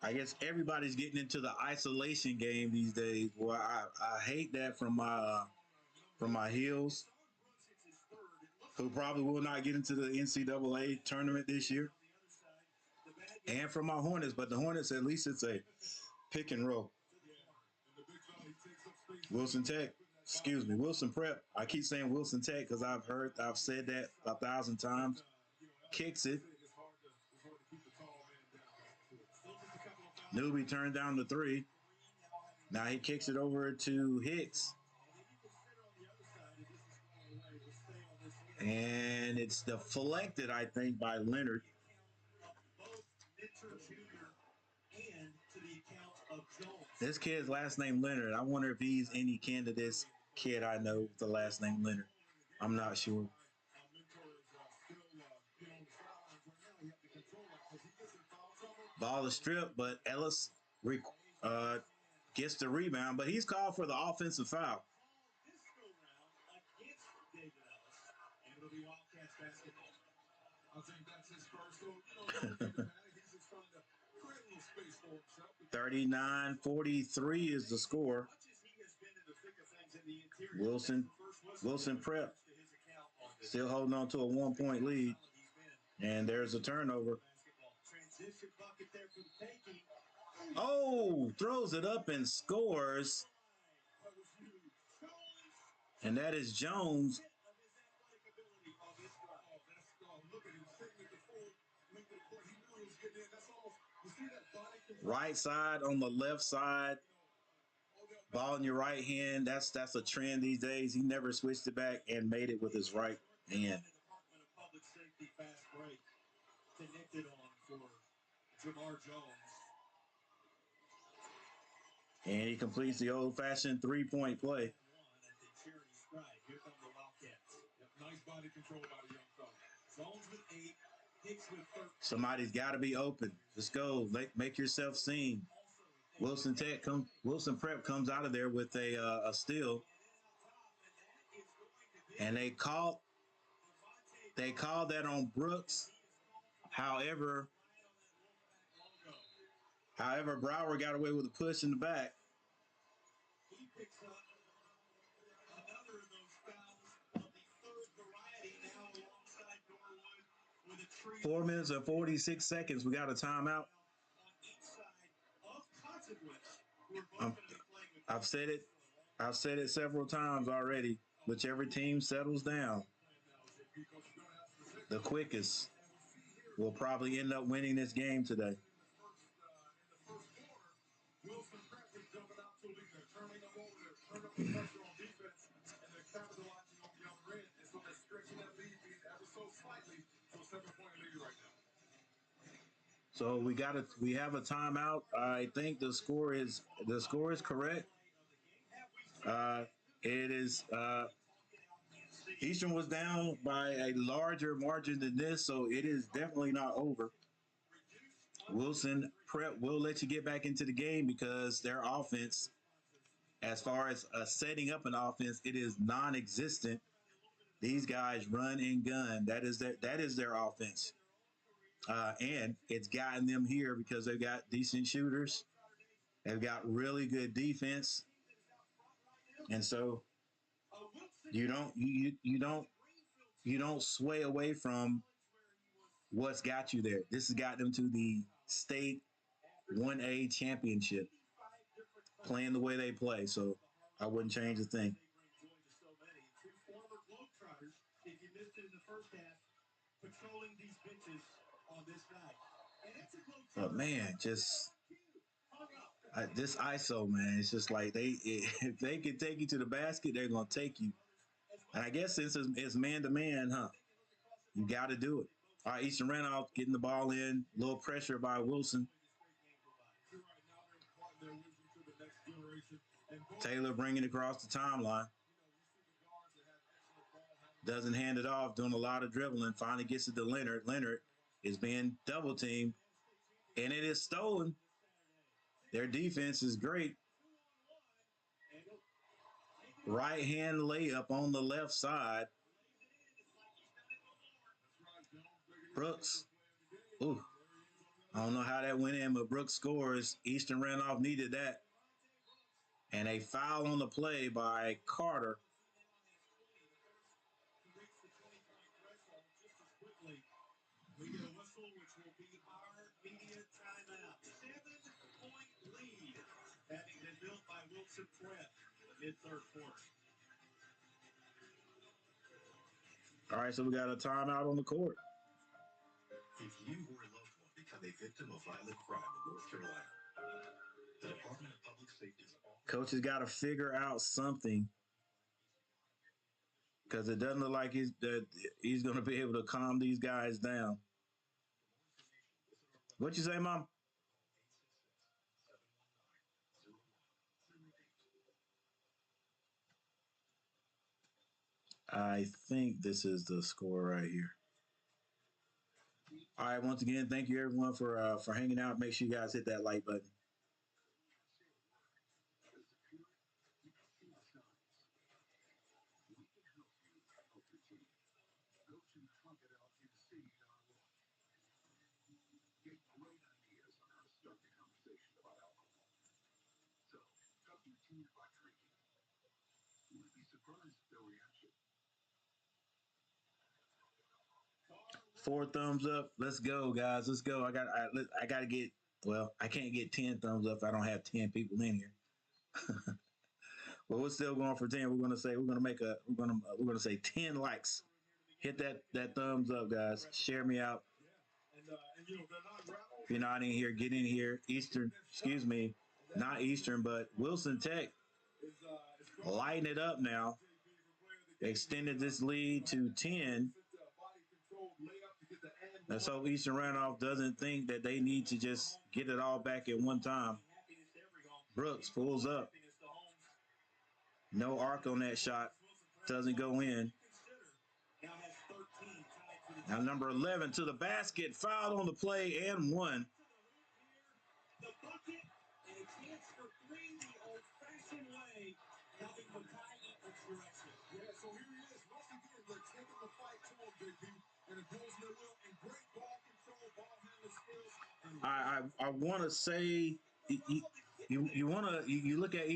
I guess everybody's getting into the isolation game these days. Well, I hate that from my Heels, who probably will not get into the NCAA tournament this year, and from my Hornets. But the Hornets, at least it's a pick and roll. Wilson Prep. I keep saying Wilson Tech because I've said that 1,000 times. Kicks it. Newby turned down the 3. Now he kicks it over to Hicks. And it's deflected, I think, by Leonard. This kid's last name Leonard. I wonder if he's any kin to this kid I know with the last name Leonard. I'm not sure. My mentor is still, on the sidelines right now. You have to control that because he gets in foul trouble. Ball is stripped, but Ellis gets the rebound, but he's called for the offensive foul. This go round against David Ellis, and it'll be Wildcats basketball. I think that's his first. So, don't think about it. He's just trying to create a little space for himself. 39-43 is the score. Much as he has been in the thick of things in the interior, Wilson Prep still holding on to a 1-point lead. And there's a turnover. Transition bucket there for the taking. Oh, throws it up and scores. And that is Jones. Right side on the left side. Ball in your right hand. That's a trend these days. He never switched it back and made it with his right hand. Public safety fast break connected on for Jamar Jones. And he completes the old-fashioned three-point play. Here come the Wildcats. Yep, nice body control by the young fella. Jones with 8, Hicks with 13. Somebody's got to be open. Let's go. Make yourself seen. Wilson Prep comes out of there with a steal. And they called that on Brooks. However, Brower got away with a push in the back. He picks up another of those fouls of the third variety now alongside Norwood with a tree. 4 minutes and 46 seconds. We got a timeout. On each side of consequence, we're both going to be playing with I've said it several times already. Whichever team settles down the quickest will probably end up winning this game today. Wilson Prep is jumping out to lead. They're turning them over. They're turning up the pressure on defense, and they're capitalizing on the other end. And so they're stretching that lead ever so slightly to a 7-point lead right now. So we have a timeout. I think the score is correct. It is Eastern was down by a larger margin than this, so it is definitely not over. Wilson Prep will let you get back into the game because their offense, as far as setting up an offense, it is non-existent. These guys run and gun. That is their offense. And it's gotten them here because they've got decent shooters. They've got really good defense. And so you don't sway away from what's got you there. This has got them to the state 1A championship, playing the way they play. So I wouldn't change a thing. Two former Globetrotters, if you missed it in the first half, patrolling these benches on this night. And it's a Globetrotter. But man, just this ISO, man, it's just like if they can take you to the basket, they're gonna take you. And I guess since it's man to man, you got to do it. All right, Eastern Randolph getting the ball in, a little pressure by Wilson. Taylor bringing it across the timeline. Doesn't hand it off, doing a lot of dribbling. Finally gets it to Leonard. Leonard is being double teamed, and it is stolen. Their defense is great. Right hand layup on the left side. Brooks. Ooh. I don't know how that went in, but Brooks scores. Eastern Randolph needed that. And a foul on the play by Carter. We get a whistle, which will be our media timeout. 7-point lead, having been built by Wilson Prep in the mid-third quarter. All right, so we got a timeout on the court. If you or a loved one become a victim of violent crime in North Carolina, the Department of Public Safety's coach has got to figure out something, because it doesn't look like he's going to be able to calm these guys down. What you say, Mom? I think this is the score right here. All right, once again, thank you everyone for hanging out. Make sure you guys hit that like button. Get great ideas on how to start the conversation about alcohol. So, talk to your team about drinking. You would be surprised at their reaction. 4 thumbs up. Let's go, guys. Let's go. I got to get. Well, I can't get 10 thumbs up if I don't have 10 people in here. Well, we're still going for 10. We're gonna say 10 likes. Hit that thumbs up, guys. Share me out. If you're not in here, get in here. Not Eastern, but Wilson Tech lighting it up now. Extended this lead to 10. Let's hope Eastern Randolph doesn't think that they need to just get it all back at one time. Brooks pulls up. No arc on that shot. Doesn't go in. Now number 11 to the basket. Fouled on the play and one. The bucket and a chance for 3 the old-fashioned way, coming from Kai Eaton's direction. Yeah, so here he is. Once again, they're taking the fight to him, JP. And it goes their will. And great ball control, ball handling skills. I want to say you look at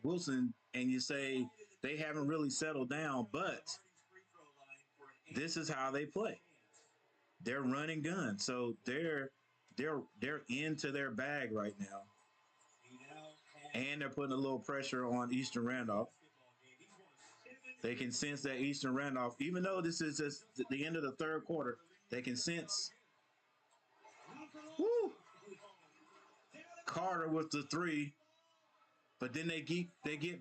Wilson, and you say they haven't really settled down, but this is how they play. They're running gun, so they're into their bag right now, and they're putting a little pressure on Eastern Randolph. They can sense that Eastern Randolph, even though this is just the end of the third quarter, they can sense. Woo! Carter with the 3, but then they get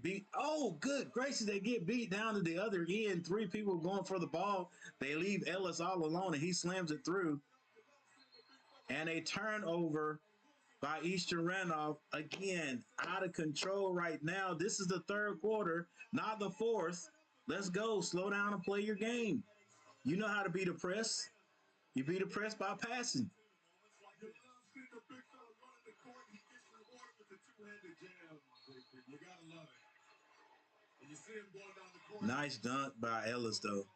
beat. Oh, good gracious, they get beat down to the other end. 3 people going for the ball. They leave Ellis all alone, and he slams it through. And a turnover by Eastern Randolph. Again, out of control right now. This is the third quarter, not the fourth. Let's go. Slow down and play your game. You know how to beat a press. You beat a press by passing. Nice dunk by Ellis, though.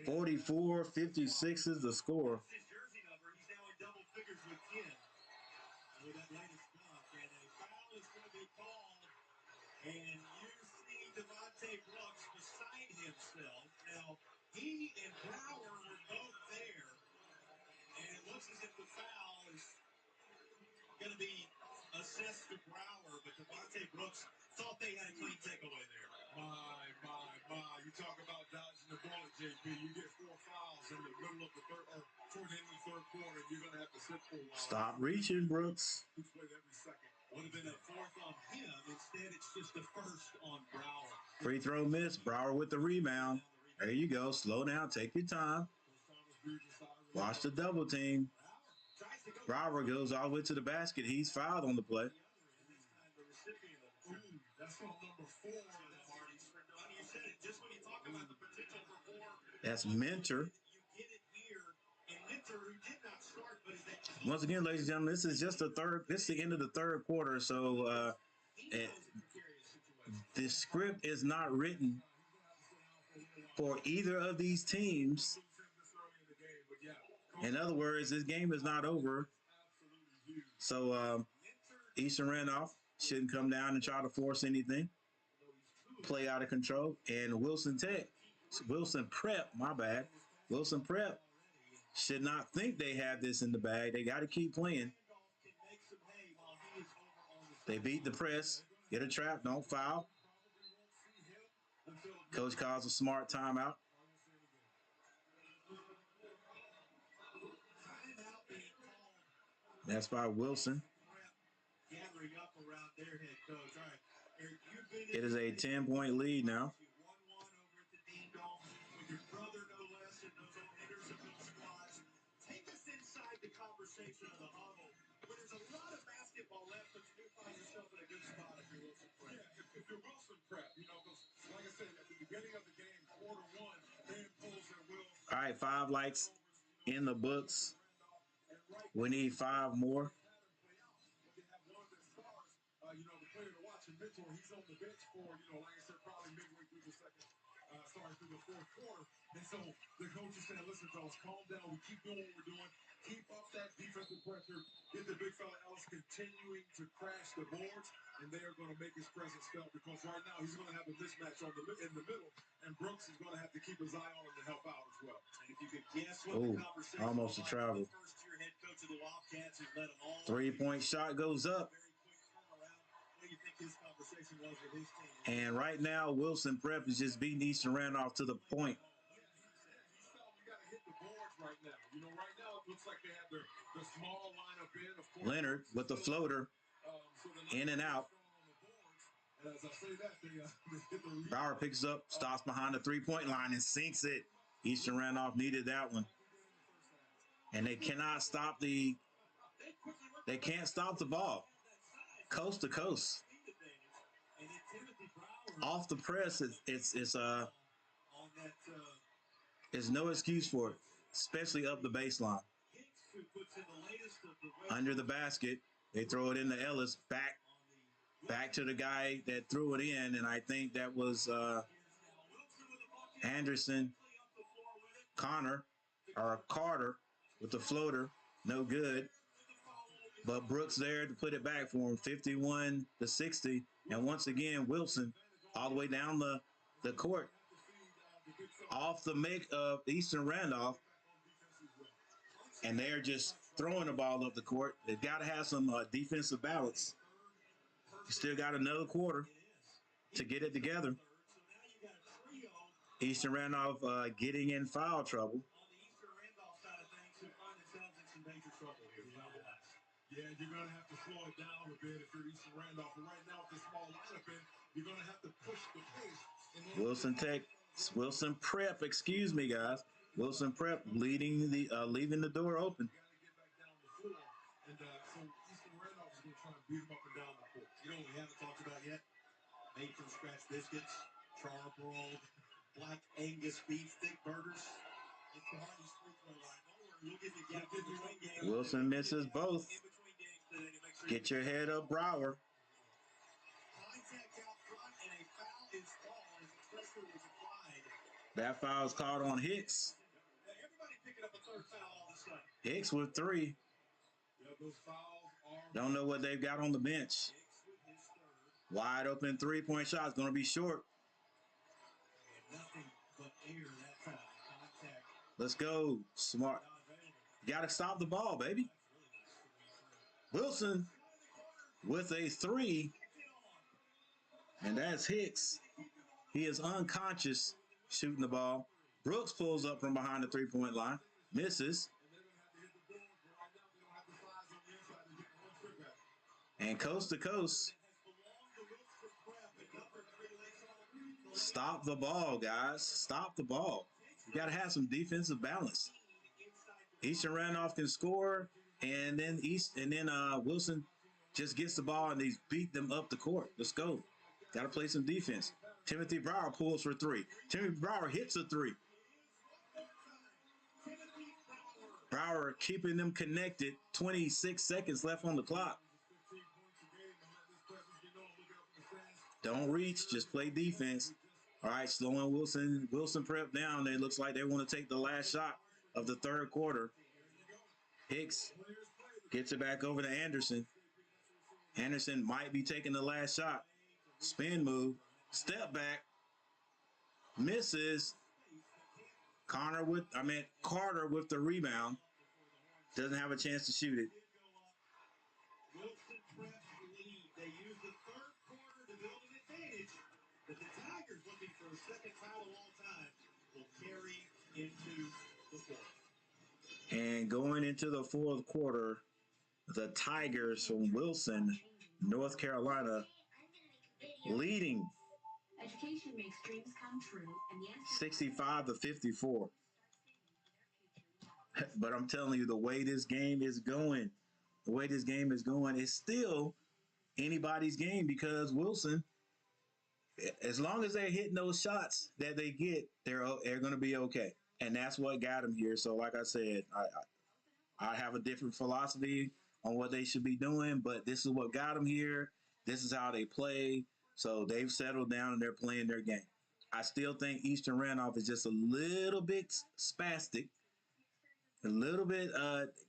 44-56 is the score. His jersey number, he's now in double figures with 10. With that latest dunk, and a foul is going to be called. And you see Devontae Brooks beside himself. Now, he and Brower were both there. And it looks as if the foul is going to be assessed to Brower, but Devontae Brooks thought they had a clean takeaway there. My. You talk about dodging the bullet, JP. You get 4 fouls in the middle of the third, or toward the end of the third quarter, you're going to have to sit for a while. Stop reaching, Brooks. Who's played every second. Would have been a 4th on him. Instead, it's just a 1st on Brower. Free throw miss. Brower with the rebound. There you go. Slow down. Take your time. Watch the double team. Brower goes all the way to the basket. He's fouled on the play. That's on number 4. You said it just when you talk about the potential for 4. That's Mentor. You get it here, and Mentor, who did not start, but is that Once again, ladies and gentlemen, this is just the third. This is the end of the third quarter, so the script is not written for either of these teams. In other words, this game is not over. So Eastern Randolph shouldn't come down and try to force anything. Play out of control. And Wilson Prep should not think they have this in the bag. They got to keep playing. They beat the press. Get a trap. Don't foul. Coach calls a smart timeout. That's by Wilson. gathering up around their head coach. All right, Eric, you've been It is a 10-point lead now. 1-1 over at the Dean Dome with your brother, no less, and those old hitters of those squads. Take us inside the conversation of the huddle. But there's a lot of basketball left, but you do find yourself in a good spot if you're Wilson Prep. Yeah, if you're Wilson Prep, you know, because like I said, quarter one. Ben pulls and will. All right, 5 likes in the books. We need 5 more. You know, the player to watch and mentor, he's on the bench for, you know, like I said, probably midway through the through the fourth quarter. And so the coach is saying, listen, fellas, calm down. We keep doing what we're doing. Keep up that defensive pressure. Get the big fella Ellis continuing to crash the boards, and they are going to make his presence felt because right now he's going to have a mismatch in the middle, and Brooks is going to have to keep his eye on him to help out as well. And if you could guess what the conversation almost a was travel. like, the first-year head coach of the Wildcats has led them all. 3-point shot goes up. Very quick turnaround. What do you think his conversation was with his team? And right now, Wilson Prep is just beating Eastern Randolph to the point. He's telling them you got to hit the boards right now. You know, right now it looks like they have the small lineup in. Of course, Leonard with the floater, in and out. And as I say that, they hit the Bauer picks up, stops behind the 3-point line and sinks it. Eastern Randolph needed that one. And they cannot stop they can't stop the ball. Coast to coast. Off the press, it's no excuse for it, especially up the baseline. Under the basket, they throw it into Ellis, back to the guy that threw it in, and I think that was Anderson, Carter with the floater, no good. But Brooks there to put it back for him, 51-60. And once again, Wilson all the way down the court, off the make of Eastern Randolph. And they're just throwing the ball up the court. They've got to have some defensive balance. You still got another quarter to get it together. Eastern Randolph getting in foul trouble. On the Eastern Randolph side of things, who find themselves in some major trouble here. Yeah, you're going to have to slow it down a bit if you're Eastern Randolph. But right now, with the small lineup in, you're going to have to push the pace. Wilson Prep, excuse me, guys. Wilson Prep leaving the door open. You got to get back down the floor. And so Eastern Randolph is going to try and beat them up and down the court. You know what we haven't talked about yet? Made from scratch biscuits, charbroiled, black Angus beef, thick burgers. It's the hardest street right now. We'll give you a gap in between games. Wilson misses both. In between games today to make sure Get your head up, Brower. contact out front and a foul is called as the pressure was applied. That foul is called on Hicks. Everybody picking up a third foul all of a sudden. Hicks with 3. Yeah, those fouls are. Don't know what they've got on the bench. Hicks with his third. Wide open 3-point shot is going to be short. And nothing but air that time. Contact. Let's go, Smart. You got to stop the ball, baby. Wilson with a 3, and that's Hicks. He is unconscious shooting the ball. Brooks pulls up from behind the 3-point line, misses, and coast to coast. Stop the ball, guys. Stop the ball. You got to have some defensive balance. Eastern Randolph can score, and then Wilson just gets the ball and he's beat them up the court. Let's go. Got to play some defense. Timothy Brower pulls for 3. Timothy Brower hits a 3. Brower keeping them connected. 26 seconds left on the clock. Don't reach, just play defense. All right, slowing Wilson Prep down. It looks like they want to take the last shot of the third quarter. Hicks gets it back over to Anderson. Anderson might be taking the last shot. Spin move, step back, misses. Carter with the rebound. Doesn't have a chance to shoot it. Wilson Prep lead. They use the third quarter to build an advantage. But the Tigers, looking for a second foul of all time, will carry into the fourth. And going into the fourth quarter, the Tigers from Wilson, North Carolina, leading Education makes dreams come true, and the 65-54. But I'm telling you, the way this game is going, it's still anybody's game because Wilson As long as they're hitting those shots that they get, they're going to be okay. And that's what got them here. So, like I said, I have a different philosophy on what they should be doing, but this is what got them here. This is how they play. So they've settled down and they're playing their game. I still think Eastern Randolph is just a little bit spastic, a little bit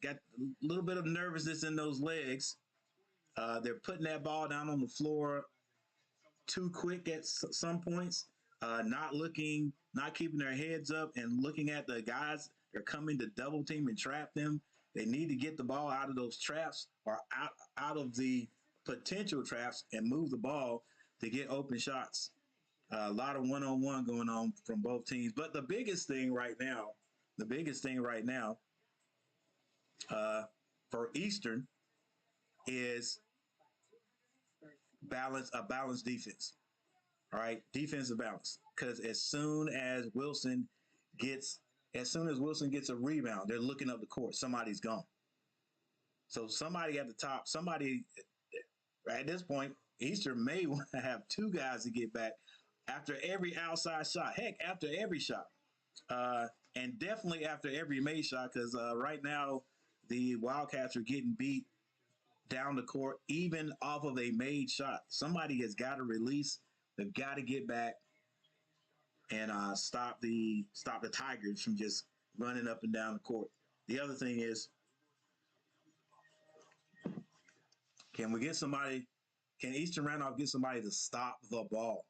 got a little bit of nervousness in those legs. They're putting that ball down on the floor too quick at some points, not looking, not keeping their heads up and looking at the guys that are coming to double team and trap them. They need to get the ball out of those traps or out of the potential traps and move the ball to get open shots. A lot of one-on-one going on from both teams. But the biggest thing right now for Eastern is a balanced defense. All right, defensive balance. Because as soon as Wilson gets a rebound, they're looking up the court. Somebody's gone. So somebody at the top, at this point, Eastern may want to have two guys to get back after every outside shot. Heck, after every shot. And definitely after every made shot, because right now the Wildcats are getting beat down the court, even off of a made shot. Somebody has got to release. They've got to get back and stop the Tigers from just running up and down the court. The other thing is, can Eastern Randolph get somebody to stop the ball?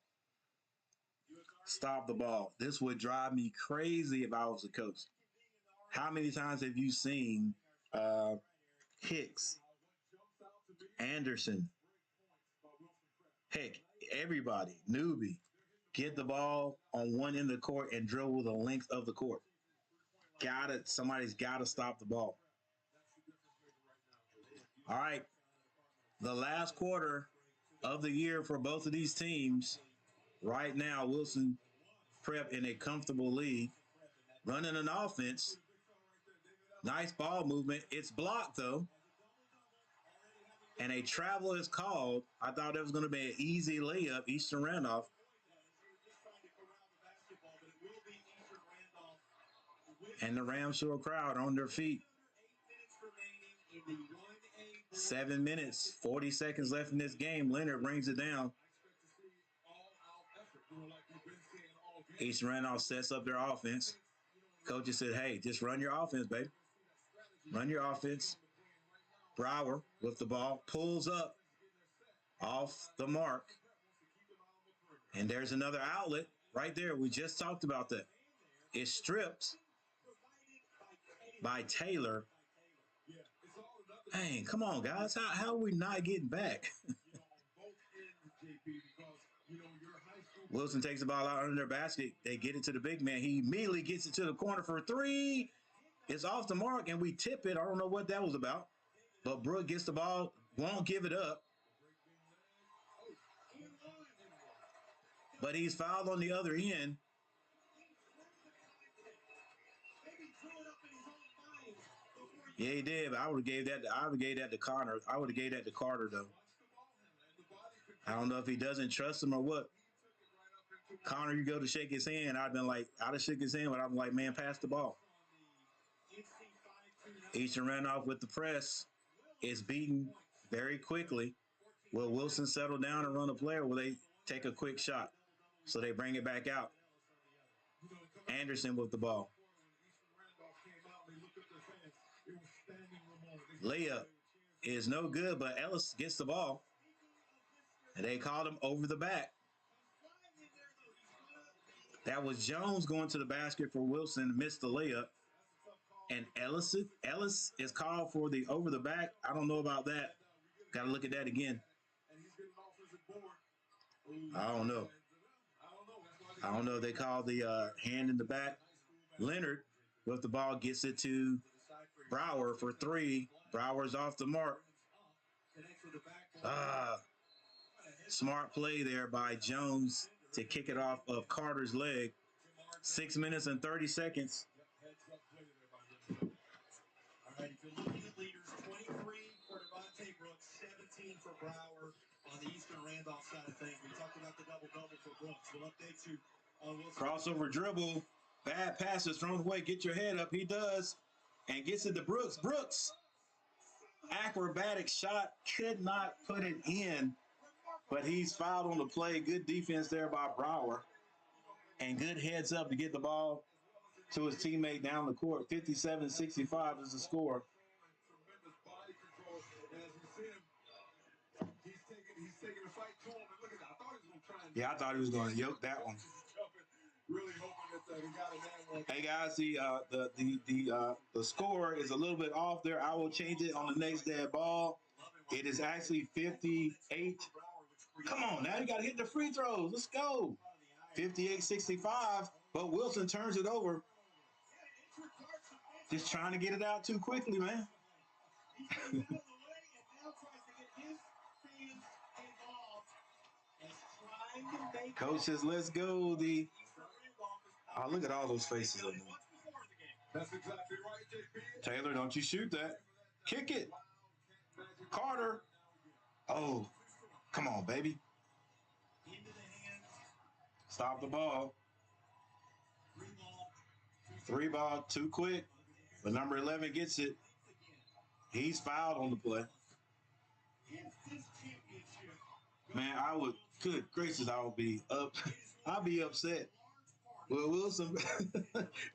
Stop the ball. This would drive me crazy if I was a coach. How many times have you seen Hicks, Anderson, heck, everybody, newbie, get the ball on one end of the court and dribble the length of the court? Somebody's got to stop the ball. All right. The last quarter of the year for both of these teams. Right now, Wilson Prep in a comfortable lead, running an offense. Nice ball movement. It's blocked, though. And a travel is called. I thought it was going to be an easy layup, Eastern Randolph. And the Ramshore crowd on their feet. 7 minutes, 40 seconds left in this game. Leonard brings it down. Eastern Randolph sets up their offense. Coaches said, hey, just run your offense, baby. Run your offense. Brower with the ball, pulls up off the mark. And there's another outlet right there. We just talked about that. It's stripped by Taylor. Dang, come on, guys. How are we not getting back? Wilson takes the ball out under their basket. They get it to the big man. He immediately gets it to the corner for three. It's off the mark, and we tip it. I don't know what that was about. But Brooke gets the ball, won't give it up. But he's fouled on the other end. Yeah, he did. But I would have gave that to Connor. I would have gave that to Carter, though. I don't know if he doesn't trust him or what. Connor, you go to shake his hand. I'd have shook his hand, but I'm like, man, pass the ball. Eastern Randolph with the press is beaten very quickly. Will Wilson settle down and run a play, or will they take a quick shot? So they bring it back out. Anderson with the ball. Layup is no good, but Ellis gets the ball. And they called him over the back. That was Jones going to the basket for Wilson, missed the layup. And Ellis is called for the over the back. I don't know about that. Got to look at that again. I don't know. They called the hand in the back. Leonard with the ball gets it to Brower for three. Brower's off the mark. Smart play there by Jones to kick it off of Carter's leg. 6 minutes and 30 seconds. All right, if you're looking at leaders, 23 for Devontae Brooks, 17 for Brower on the Eastern Randolph side of things. We talked about the double-double for Brooks. We'll update you on Wilson. Crossover dribble. Bad passes thrown away. Get your head up. He does. And gets it to Brooks. Brooks. Acrobatic shot. Could not put it in. But he's fouled on the play. Good defense there by Brower. And good heads up to get the ball to his teammate down the court. 57-65 is the score. Tremendous body control. And as we see him, he's taking the fight to him. And look at that. I thought he was going to try and. Yeah, I thought he was going to yoke that one. Really hoping that he got it down. Hey guys, the score is a little bit off there. I will change it on the next dead ball. It is actually 58. Come on, now you got to hit the free throws. Let's go. 58-65, but Wilson turns it over. Just trying to get it out too quickly, man. Coach says, let's go. Oh, look at all those faces up there. That's exactly right, JP. Taylor, don't you shoot that. Kick it. Carter. Oh, come on, baby. Stop the ball. 3-ball, too quick. But number 11 gets it. He's fouled on the play. Man, good gracious, I would be up. I'd be upset. Well, Wilson,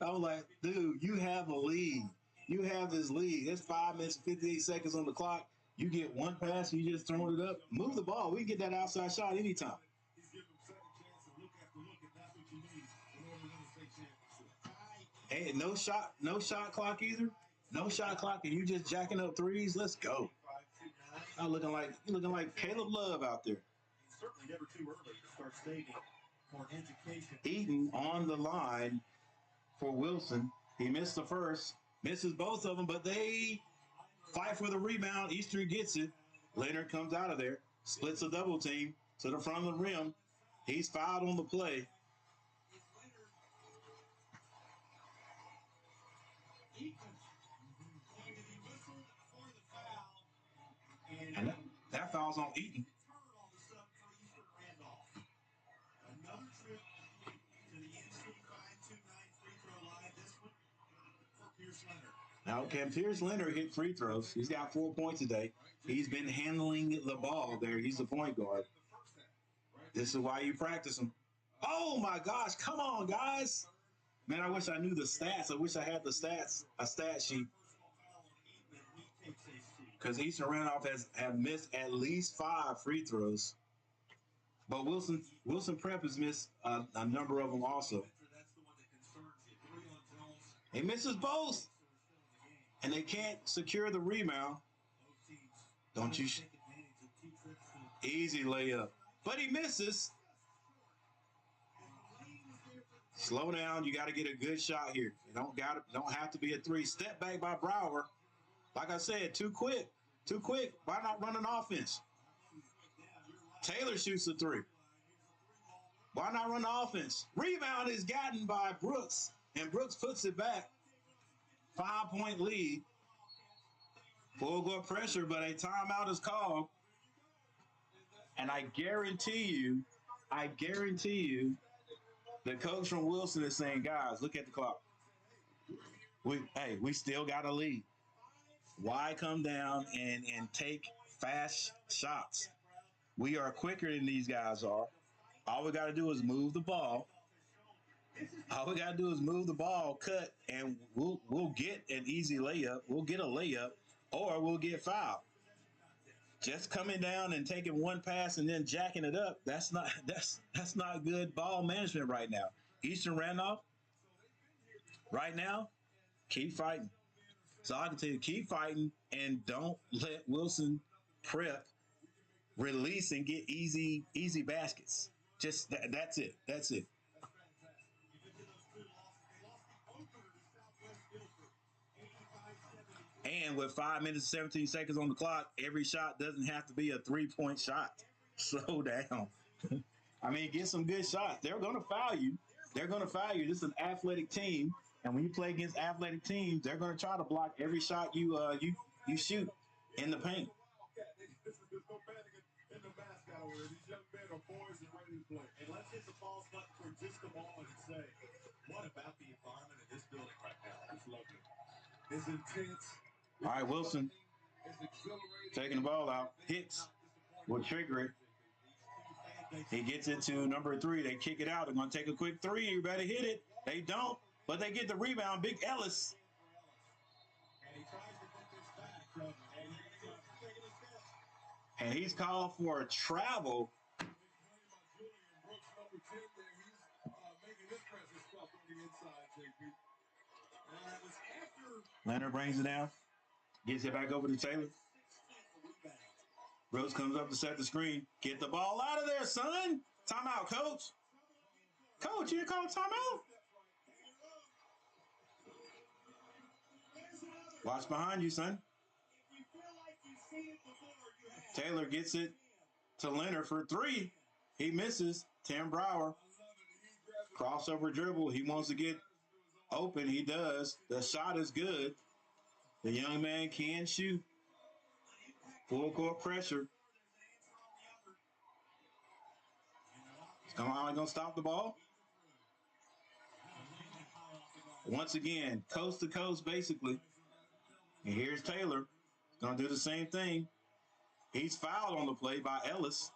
I was like, dude, you have a lead. You have this lead. It's 5 minutes and 58 seconds on the clock. You get one pass and you just throw it up. Move the ball. We can get that outside shot anytime. He's giving him second chance to look after look, and that's what you need in order to win a state championship. Hey, no shot clock either. No shot clock, and you just jacking up threes. Let's go. I'm looking like Caleb Love out there. It's certainly never too early to start saving for an education. Eaton on the line for Wilson. He missed the first, misses both of them, but they fight for the rebound. Eastern gets it. Leonard comes out of there, splits a double team to the front of the rim. He's fouled on the play. And that foul's on Eaton. Another trip to the NCHSAA 529 free throw line. This one for Pierce Leonard. Now, can Pierce Leonard hit free throws? He's got 4 points today. He's been handling the ball there. He's the point guard. This is why you practice him. Oh, my gosh. Come on, guys. Man, I wish I knew the stats. I wish I had the stats, a stat sheet. Because Eastern Randolph have missed at least 5 free throws. But Wilson Prep has missed a number of them also. He misses both. And they can't secure the rebound. Don't you? Easy layup. But he misses. Slow down. You got to get a good shot here. You don't have to be a 3. Step back by Brower. Like I said, too quick. Too quick. Why not run an offense? Taylor shoots the 3. Why not run the offense? Rebound is gotten by Brooks, and Brooks puts it back. 5-point lead. Full court pressure, but a timeout is called. And I guarantee you, the coach from Wilson is saying, guys, look at the clock. We still got a lead. Why come down and take fast shots? We are quicker than these guys are. All we got to do is move the ball. Cut, and we'll get an easy layup. We'll get a layup, or we'll get fouled. Just coming down and taking one pass and then jacking it up, that's not good ball management right now. Eastern Randolph, right now, keep fighting. So I can tell you, keep fighting and don't let Wilson Prep release and get easy baskets. Just that's it. That's it. And with 5 minutes, 17 seconds on the clock, every shot doesn't have to be a 3-point shot. Slow down. I mean, get some good shots. They're going to foul you. This is an athletic team. And when you play against athletic teams, they're going to try to block every shot you shoot in the paint. in the mascot over here. These young men are boys and ready to play. And let's hit the pause button for just a moment and say, what about the environment in this building right now? It's lovely. It's intense. All right, Wilson It's exhilarating. taking the ball out. Hicks will trigger it. He gets it to number 3. They kick it out. They're going to take a quick 3. You better hit it. They don't, but they get the rebound. Big Ellis. And he tries to put this back from, and he's taking a step. And he's called for a travel. Julian Brooks, number 10 there. He's making his presence felt on the inside, JP. It was after Leonard brings it down. Gets it back over to Taylor. 16 rebounds. Rose comes up to set the screen. Get the ball out of there, son. Timeout, coach. Coach, you call timeout? Watch behind you, son. If you feel like you've seen it before, you have. Taylor gets it to Leonard for 3. He misses. Tim Brower. Crossover dribble. He wants to get open. He does. The shot is good. The young man can shoot. Full court pressure. Come on, going to stop the ball. Once again, coast to coast, basically. And here's Taylor. Going to do the same thing. He's fouled on the play by Ellis.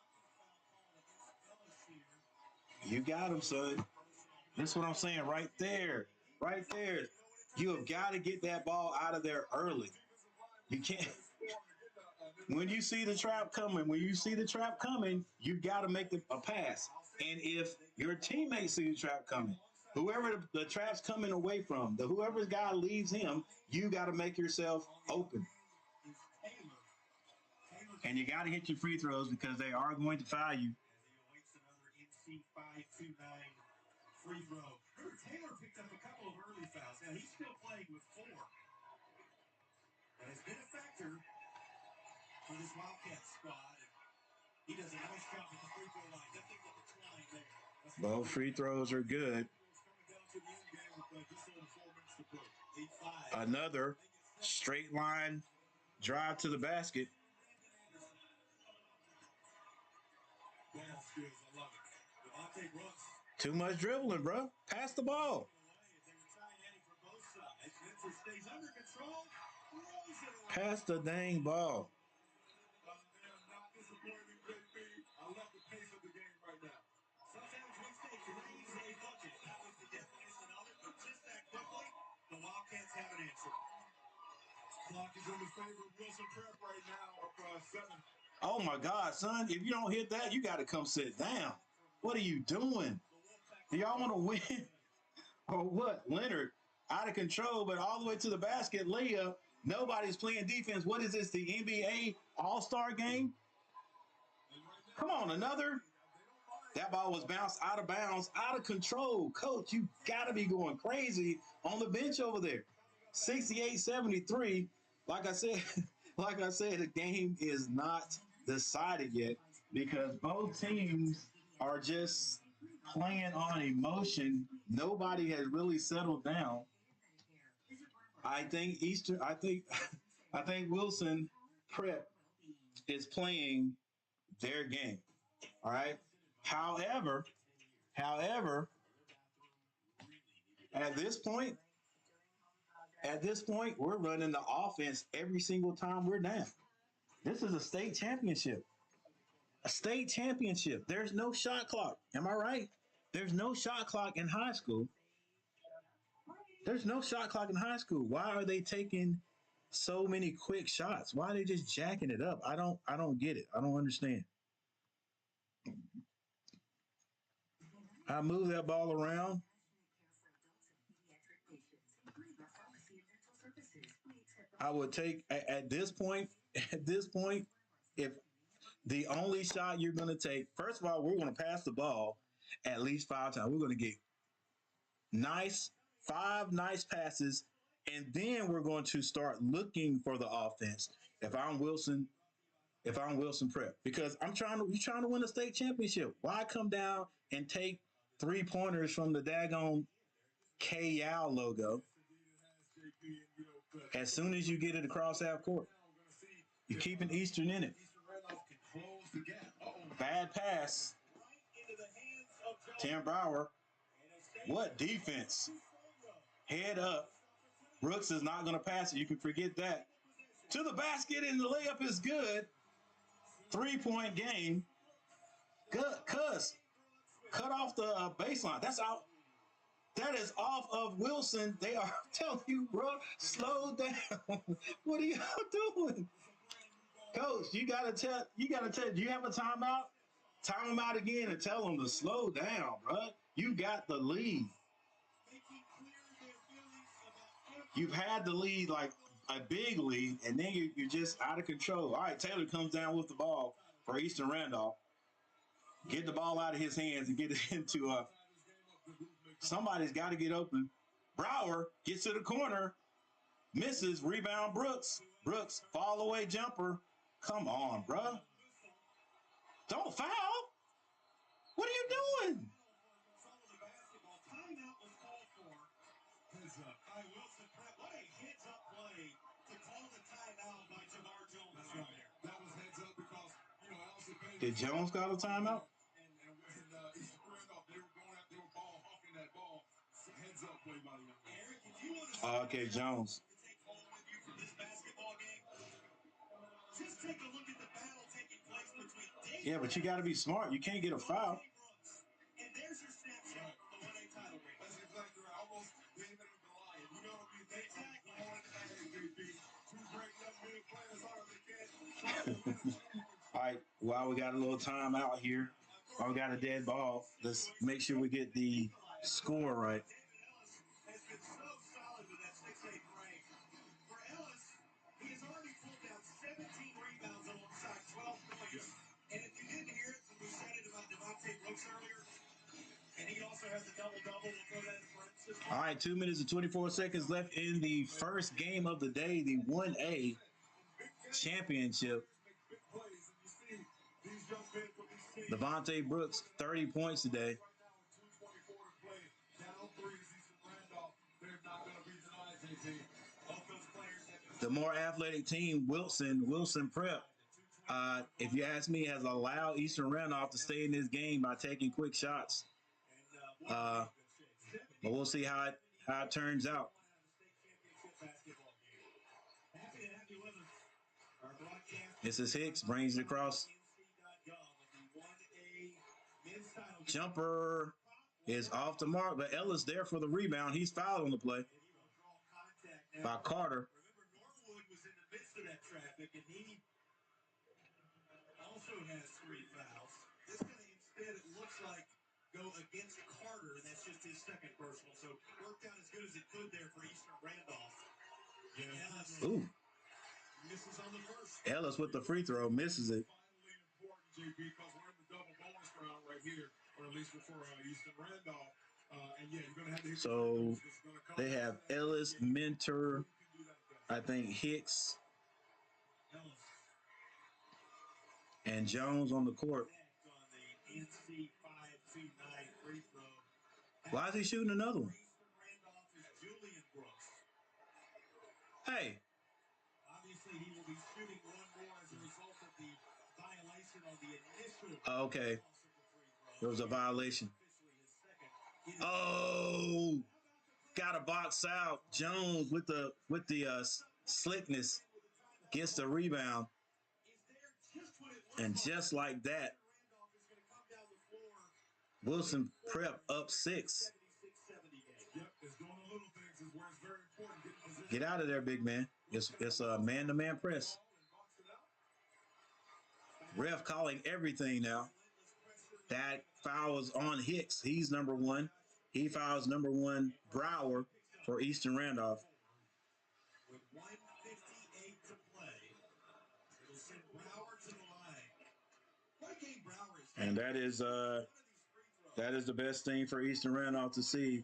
You got him, son. This is what I'm saying right there. Right there. You have got to get that ball out of there early. You can't. When you see the trap coming, you got to make a pass. And if your teammates see the trap coming, whoever the trap's coming away from, whoever's guy leaves him, you got to make yourself open. And you got to hit your free throws because they are going to foul you. As he awaits another NC 529 free throw. Remember, Taylor picked up a couple of early fouls. Now he's still playing with 4. That has been a factor for this Wildcats squad. And he does a nice job at the free throw line. Nothing but the twine there. Both free throws are good. Another straight line drive to the basket. Too much dribbling, bro. Pass the ball. Pass the dang ball. I love the pace of the game right now. Sometimes we stay crazy a bucket. That was the definition of it, but just that quickly, the Wildcats have an answer. Clock is in the favor of Wilson Prep right now, up 7. Oh my God, son! If you don't hit that, you got to come sit down. What are you doing? Do y'all want to win or what? Leonard out of control, but all the way to the basket. Layup. Nobody's playing defense. What is this? The NBA All-Star game? Come on, another. That ball was bounced out of bounds, out of control. Coach, you got to be going crazy on the bench over there. 68-73. Like I said, the game is not decided yet because both teams are just playing on emotion. Nobody has really settled down. I think Wilson Prep is playing their game. All right. However, at this point, we're running the offense every single time we're down. This is a state championship. A state championship. There's no shot clock. Am I right? There's no shot clock in high school. Why are they taking so many quick shots? Why are they just jacking it up? I don't get it. I don't understand. I move that ball around. I would take at this point, if the only shot you're going to take, first of all, we're going to pass the ball at least 5 times. We're going to get 5 nice passes, and then we're going to start looking for the offense. If I'm Wilson Prep, because you're trying to win a state championship. Why come down and take 3-pointers from the daggone KYAL logo as soon as you get it across half court? You're keeping Eastern in it. Eastern Randolph can close close the gap. Bad pass. Tim Brower. What defense? Head up. Brooks is not going to pass it. You can forget that. To the basket, and the layup is good. 3-point game. Good. Cut off the baseline. That's out. That is off of Wilson. They are telling you, bro, slow down. What are y'all doing? Coach, you gotta tell, do you have a timeout? Time them out again and tell them to slow down, bro. You got the lead. You've had the lead, like a big lead, and then you're just out of control. All right, Taylor comes down with the ball for Eastern Randolph. Get the ball out of his hands and get it into somebody's got to get open. Brower gets to the corner, misses, rebound Brooks. Brooks, fall away jumper. Come on, bro. Don't foul. What are you doing? Timeout was called for. Heads up. By Wilson Prep. What a heads up play to call the timeout by Jamar Jones. That's right there. That was heads up because, Allison Payne. Did Jones call a timeout? And Eastern Randolph, they were going out, they were ball hawking that ball. Heads up play by the young man. Eric, if you want to Okay, Jones. take home with you from this basketball game, just take a look at the battle taking place between Dave. Yeah, but you got to be smart. You can't get a foul. And there's your snapshot of the 1A title game. That's exactly right. Almost David and Goliath. You know what I mean? They exactly. Two great young men players hard as they can. All right, while we got a little time out here, while we got a dead ball, let's make sure we get the score right. Has been so solid with that 6'8" range. For Ellis, he has already pulled down 17 rebounds alongside 12 points. And if you didn't hear it, we said it about Devontae Brooks earlier. And he also has a double-double. We'll throw that in parentheses. All right, 2 minutes and 24 seconds left in the first game of the day, the 1A championship. Devontae Brooks, 30 points today. The more athletic team, Wilson Prep, if you ask me, has allowed Eastern Randolph to stay in this game by taking quick shots. But we'll see how it turns out. This is Hicks, brings it across. Jumper is off the mark, but Ellis there for the rebound. He's fouled on the play by Carter. Remember, Norwood was in the midst of that traffic, and he also has 3 fouls. This guy instead, it looks like, go against Carter, and that's just his second personal. So worked out as good as it could there for Eastern Randolph. Ellis misses on the first. Ellis with the free throw, misses it. Finally important, JP, because we're in the double bonus round right here, or at least for Eastern Randolph. And yeah, you're gonna have to hit So they have Ellis, Mentor, I think Hicks, and Jones on the court. On the NC 529 free throw. Why is he shooting another one? Eastern Randolph is Julian Brooks. Hey, Obviously, he will be shooting one more as a result of the violation on the initial. okay, there was a violation. Officially his second. Oh, got a box out. Jones with the slickness gets the rebound, and just like that, Wilson Prep up 6. Yep, it's doing the little things is where it's very important. Getting position. Get out of there, big man. It's a man-to-man press. Ref calling everything now. That foul is on Hicks. He's number 1. He fouls number 1 Brower for Eastern Randolph. With 1:58 to play, it'll send Brower to the line. What a game Brower is. And that is the best thing for Eastern Randolph to see,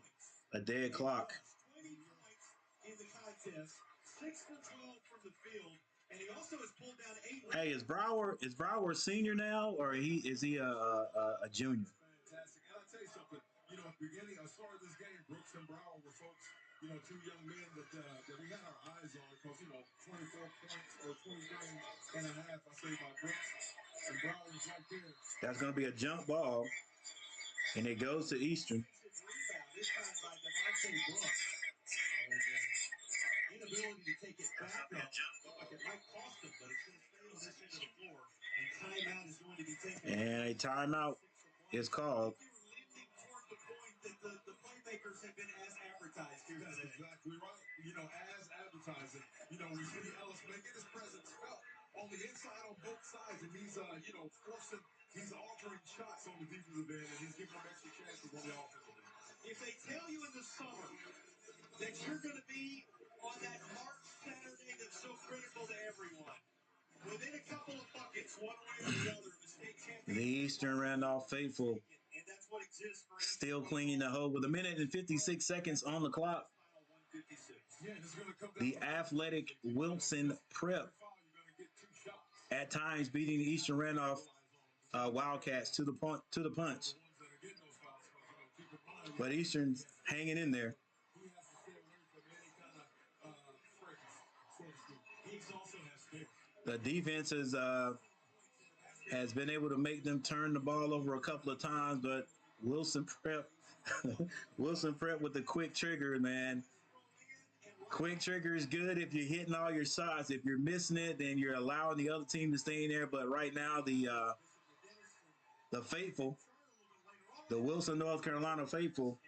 a dead clock. 20 points in the contest, 6 for 12 from the field, and he also has pulled down 8. Hey, is Brower a senior now, or is he a junior? Fantastic. And I'll tell you something. At the beginning, I started this game, Brooks and Brower were folks, 2 young men that we had our eyes on because, 24 points or 23 and a half, I say, by Brooks. And Browns right there. That's going to be a jump ball, and it goes to Eastern. This time by Devontae Brooks. Inability to take it back up. Like it might cost him, but it's going to stay on this end of the floor. And timeout is going to be taken. And a timeout is called. You're leaning toward the point that the playmakers have been as advertised here That's today. exactly right. As advertising, we see Ellis making his presence felt on the inside on both sides, and he's, forcing, he's altering shots on the defensive end, and he's giving them extra chances on the offensive end. If they tell you in the summer that you're going to be on that March Saturday that's so critical to everyone, within a couple of buckets, one way or the other, the state championship. The Eastern Randolph faithful And that's what exists for still clinging to hope with a minute and 56 seconds on the clock. Yeah, and it's going to come down The to athletic Wilson Prep foul. You're going to get 2 shots. at times beating the Eastern Randolph Wildcats to the punch. The ones that are getting those fouls, keep in mind, But Eastern's hanging in there. he has to stay away from any kind of fricks, so to speak. Higgs also has to. The defense has been able to make them turn the ball over a couple of times, but Wilson Prep with the quick trigger, man. Quick trigger is good if you're hitting all your shots. If you're missing it, then you're allowing the other team to stay in there. But right now, the faithful, the Wilson, North Carolina faithful,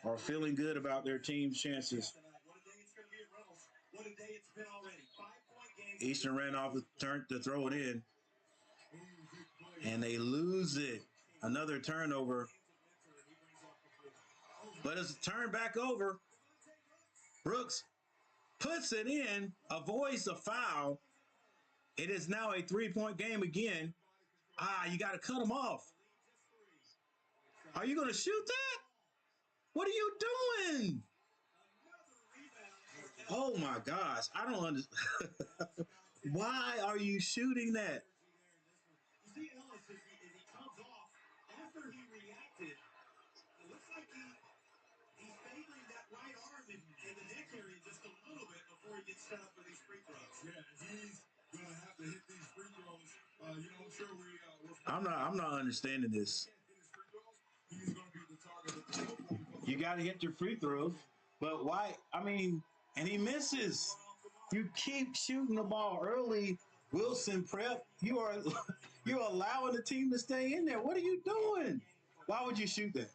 are feeling good about their team's chances. What a day it's going to be at Reynolds. What a day it's been already. 5-point game. Eastern Randolph has turned to throw it in, and they lose it. Another turnover. But it's turned back over. Brooks puts it in, avoids the foul. It is now a 3-point game again. You got to cut him off. Are you going to shoot that? What are you doing? Oh, my gosh. I don't understand. Why are you shooting that? You see Ellis, as he comes off, after he reacted, it looks like he's favoring that right arm in the neck area just a little bit before he gets set up for these free throws. Yeah, he's going to have to hit these free throws. I'm sure I'm not understanding this. He's going to be the target of the football. You got to hit your free throws, but why? And he misses. You keep shooting the ball early, Wilson Prep. You're allowing the team to stay in there. What are you doing? Why would you shoot that?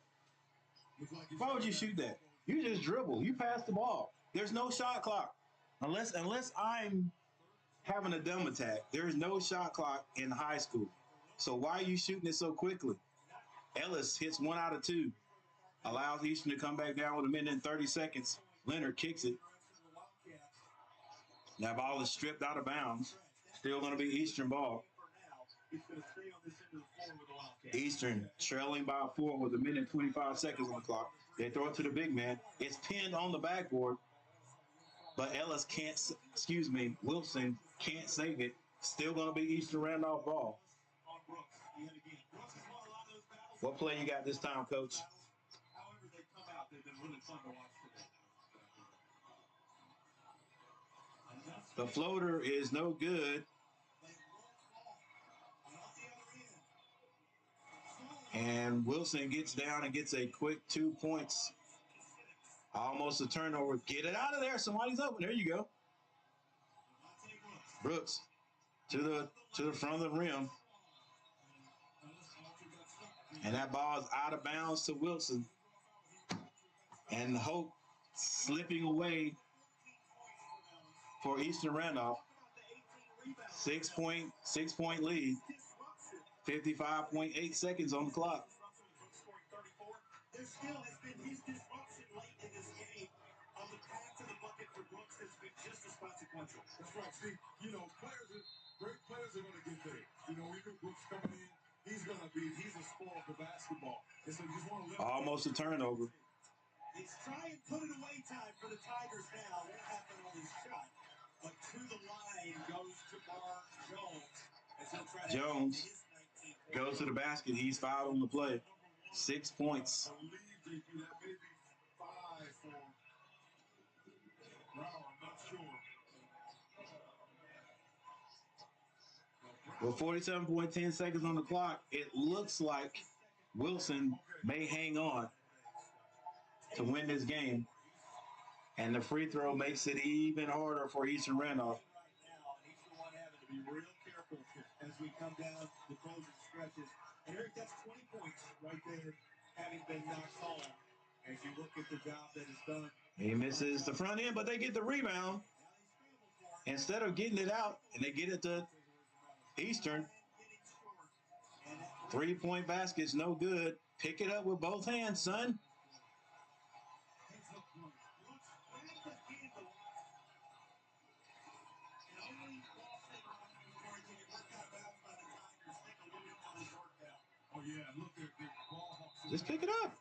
Why would you shoot that? You just dribble. You pass the ball. There's no shot clock. Unless I'm having a dumb attack, there is no shot clock in high school. So why are you shooting it so quickly? Ellis hits 1 out of 2. Allows Eastern to come back down with a minute and 30 seconds. Leonard kicks it. That ball is stripped out of bounds. Still going to be Eastern ball. Eastern trailing by 4 with a minute and 25 seconds on the clock. They throw it to the big man. It's pinned on the backboard. But Wilson can't save it. Still going to be Eastern Randolph ball. What play you got this time, Coach? However they come out, they've been really fun to watch today. The floater is no good. And Wilson gets down and gets a quick 2 points. Almost a turnover. Get it out of there. Somebody's open. There you go. Brooks to the front of the rim. And that ball is out of bounds to Wilson. And Hope slipping away for Eastern Randolph. 6-point lead. 55.8 seconds on the clock. There still has been his disruption late in this game. On the path to the bucket for Brooks has been just as consequential. That's right. See, great players are going to get there. We knew Brooks coming in. He's a spoil for basketball. And so you just want to let Almost a turnover. It's try and put it away time for the Tigers now. What happened on his shot? But to the line goes to Bar Jones. As he'll try to Jones his 19 goes to the basket. He's fouled on the play. 6 points. I believe they do that. Maybe 5 for Brown. I'm not sure. Well, Brown With 47.10 seconds on the clock, it looks like Wilson may hang on to win this game. And the free throw makes it even harder for Eastern Randolph. Right now, and Eastern one having to be real careful as we come down the closing stretches. And Eric, that's 20 points right there, having been knocked home. As you look at the job that is done. He misses the front end, but they get the rebound. Instead of getting it out, and they get it to Eastern. 3-point basket's no good. Pick it up with both hands, son. Oh yeah, look at the ball hawks. Just pick it up.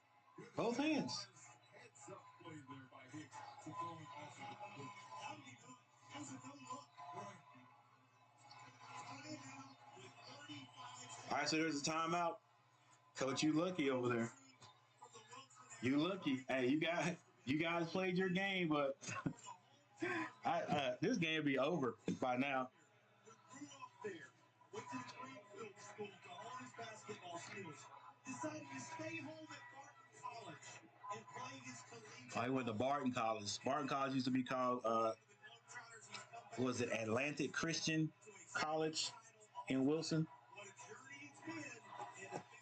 Both hands. Heads up play there by Hicks to throw it off of the book. How do you do it? How's it don't look? Right. All right, so there's a timeout. Coach, you lucky over there. You lucky. Hey, you guys played your game, but this game will be over by now. Decided to stay home at Barton College and play his collegiate. I went to Barton College. Barton College used to be called, was it Atlantic Christian College in Wilson? What a journey it's been, and the finish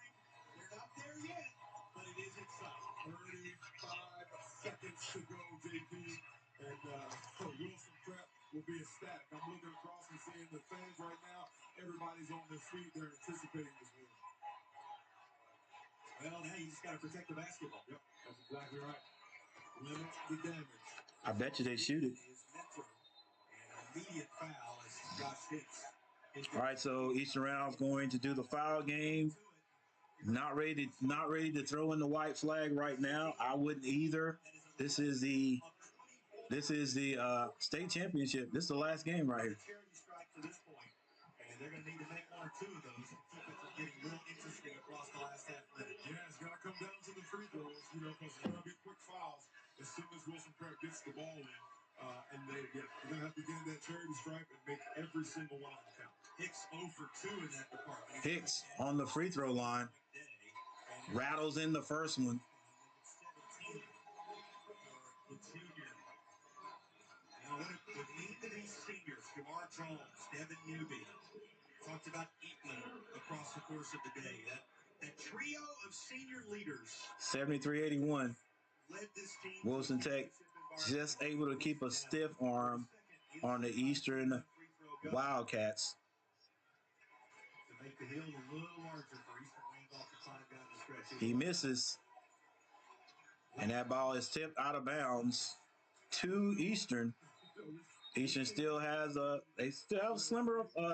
line, they're not there yet, but it is exciting. 35 seconds to go, JP. And Wilson Prep will be ecstatic. I'm looking across and seeing the fans right now. Everybody's on their feet. They're anticipating this win. Well, now you just got to protect the basketball. Yep, that's exactly right. Limit the damage. I bet you they shoot it. His mentor, and immediate foul as Josh Hicks. All right, so Eastern Randolph's going to do the foul game. Not ready to throw in the white flag right now. I wouldn't either. This is the state championship. This is the last game right here. Charity strike to this point, and they're going to need to make one or two of those to keep it from getting real interesting across the last half minute. Yeah, it's got to come down to the free throws, because there's going to be quick fouls as soon as Wilson Prep gets the ball in. And they're going to have to get in that charity stripe and make every single one of them count. Hicks 0 for 2 in that department. Hicks on the free throw line. Rattles in the first one. 17 the junior. Now, with eight of these seniors, Jamar Jones, Devin Newby, talked about Eatman across the course of the day. That trio of senior leaders 73-81. led this team. Wilson Tech just able to keep a stiff arm on the Eastern Wildcats. To make the hill a little larger for Eastern Randolph to climb down the stretch. He misses. And that ball is tipped out of bounds to Eastern. Eastern still has a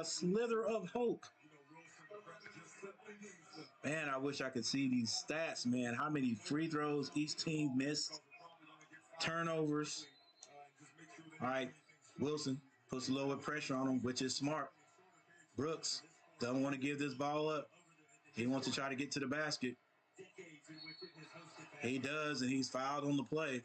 slither of hope. Man, I wish I could see these stats, man. How many free throws each team missed. Turnovers. All right, Wilson puts a little bit of pressure on him, which is smart. Brooks doesn't want to give this ball up. He wants to try to get to the basket. He does, and he's fouled on the play.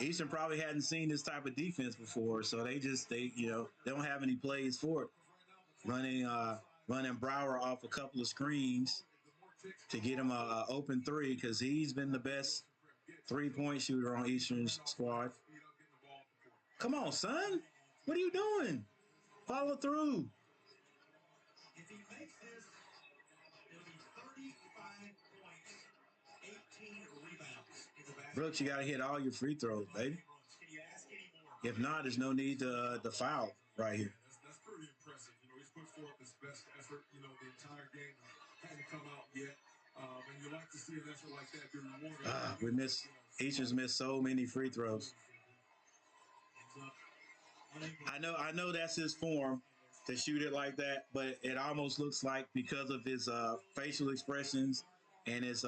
Eastern probably hadn't seen this type of defense before, so they don't have any plays for it. Running Brower off a couple of screens to get him a open three, because he's been the best 3-point shooter on Eastern's squad. Come on, son. What are you doing? Follow through. If he makes this, it'll be 35 points, 18 rebounds in the basket. Brooks, you got to hit all your free throws, baby. Can you ask any more? If not, there's no need to foul right here. That's pretty impressive. He's put forth his best effort, the entire game. Hasn't come out yet. And you like to see an effort like that be rewarded. Eastern's missed so many free throws. I know that's his form to shoot it like that, but it almost looks like, because of his facial expressions and his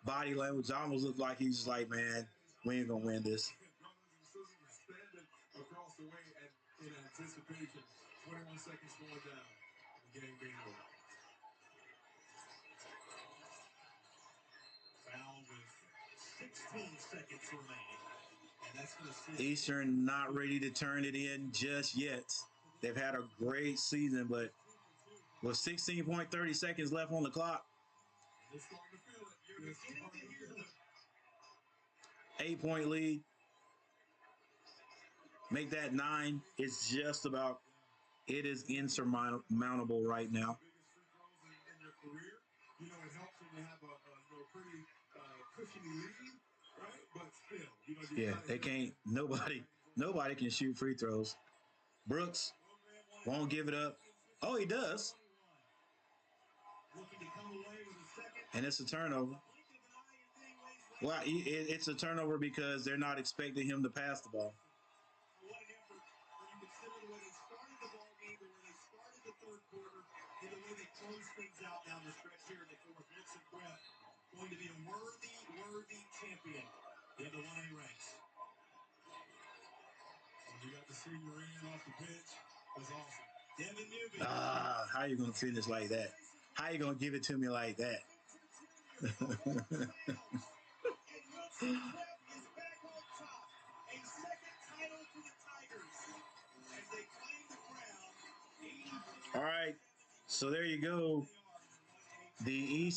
body language, it almost looks like he's just like, man, we ain't gonna win this. Across the way and in anticipation, 21 seconds going down. The game being over. Foul with 16 seconds remaining. And that's going to sit. Eastern not ready to turn it in just yet. They've had a great season, but with 16.30 seconds left on the clock, They're starting to feel it. You're beginning to hear them. 8-point lead. Make that 9. It's just about, it is insurmountable right now. Biggest free throws in your career. You know, it helps when you have a pretty cushiony lead, right? But still, you know, Yeah, they can't, nobody can shoot free throws. Brooks won't give it up. Oh, he does. Looking to come away with a second. And it's a turnover. Well, it's a turnover because they're not expecting him to pass the ball. What an effort when you consider the way they started the ball game, the way they started the third quarter, and the way they closed things out down the stretch here in the fourth. Wilson Prep going to be a worthy champion in the 1A ranks. When you got the senior in off the bench, that's awesome. Devin Newby. How you gonna finish like that? How you gonna give it to me like that? And Wilson Prep is back on top. A second title for the Tigers as they claim the crown. All right, so there you go. The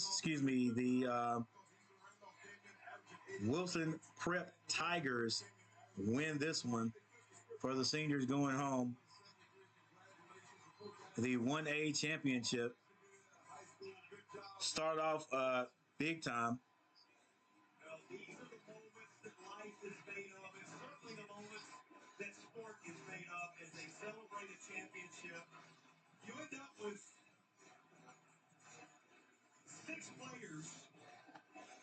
Wilson Prep Tigers win this one for the seniors going home. The 1A championship. Start off big time. Well, these are the moments that life is made of, and certainly the moments that sport is made of as they celebrate a championship. You end up with 6 players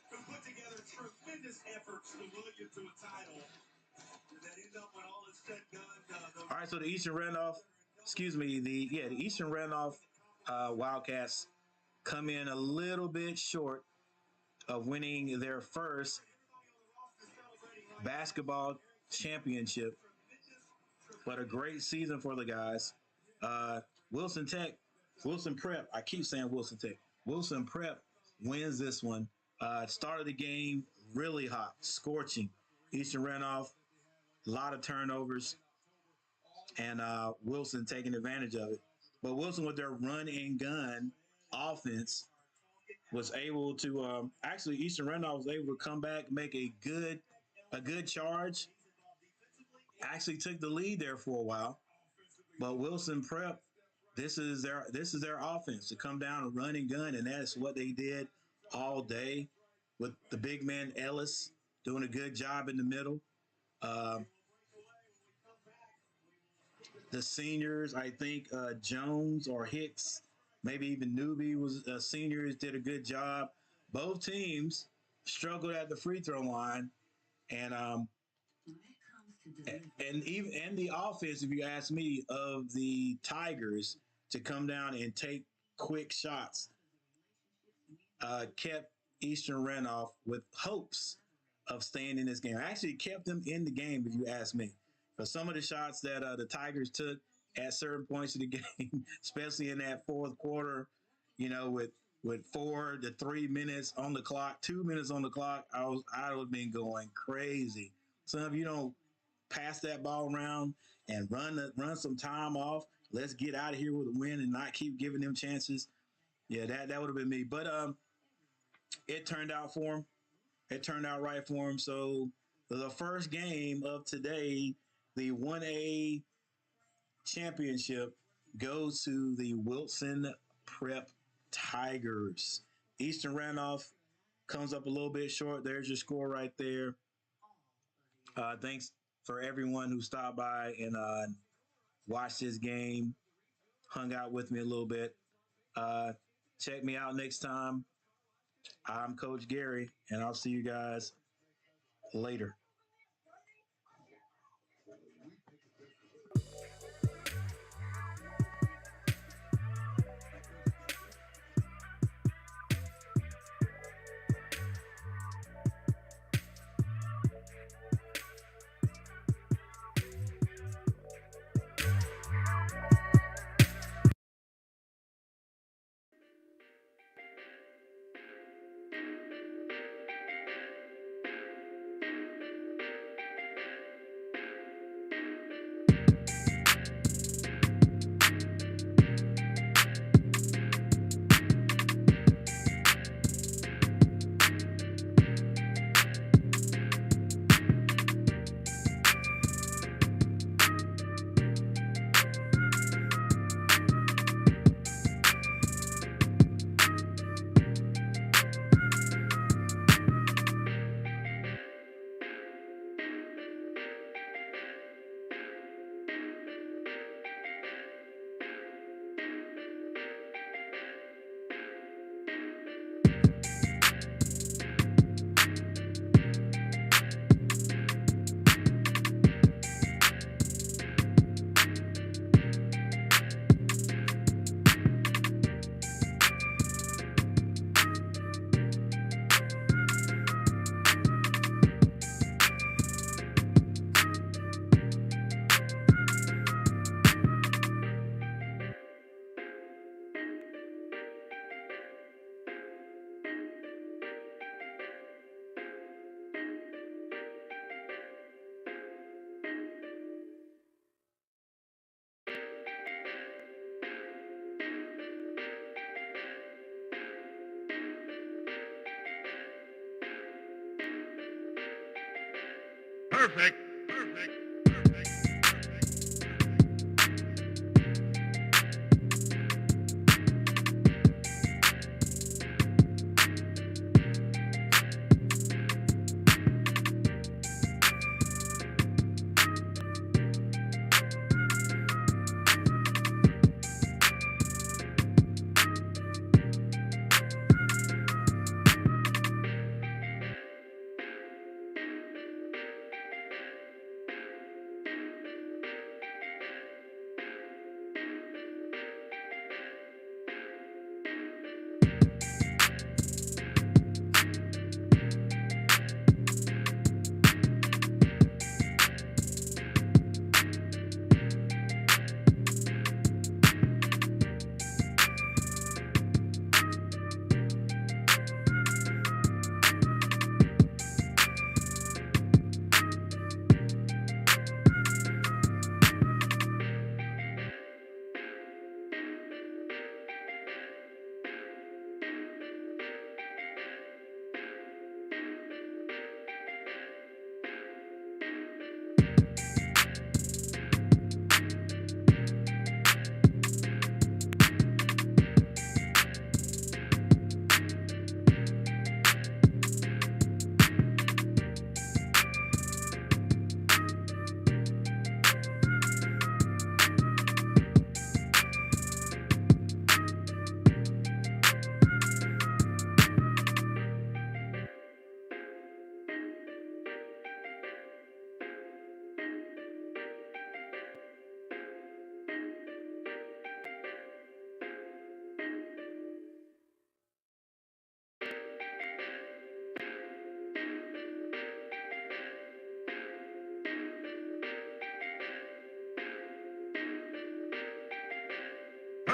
who put together tremendous efforts to will you to a title that end up when all is said and done. All right, so the Eastern Randolph Wildcats come in a little bit short of winning their first basketball championship, but a great season for the guys. Wilson Prep, I keep saying Wilson Tech. Wilson Prep wins this one. Started the game really hot, scorching. Eastern Randolph, a lot of turnovers, and Wilson taking advantage of it. But Wilson, with their run and gun offense, was able to actually Eastern Randolph was able to come back, make a good charge. Actually took the lead there for a while, but Wilson Prep, this is their offense to come down and run and gun, and that's what they did all day with the big man Ellis doing a good job in the middle. The seniors, I think Jones or Hicks, maybe even Newby was seniors, did a good job. Both teams struggled at the free throw line, and the offense, if you ask me, of the Tigers to come down and take quick shots kept Eastern Randolph with hopes of staying in this game. Actually kept them in the game, if you ask me. For some of the shots that the Tigers took at certain points of the game, especially in that fourth quarter, you know, with 4 to 3 minutes on the clock, 2 minutes on the clock, I would have been going crazy. Some of you don't pass that ball around and run some time off. Let's get out of here with a win and not keep giving them chances. Yeah, that would have been me. But it turned out for him. It turned out right for him. So the first game of today, the 1A championship, goes to the Wilson Prep Tigers. Eastern Randolph comes up a little bit short. There's your score right there. Thanks for everyone who stopped by and watched this game, hung out with me a little bit. Check me out next time. I'm Coach Gary, and I'll see you guys later. Perfect.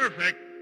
Perfect.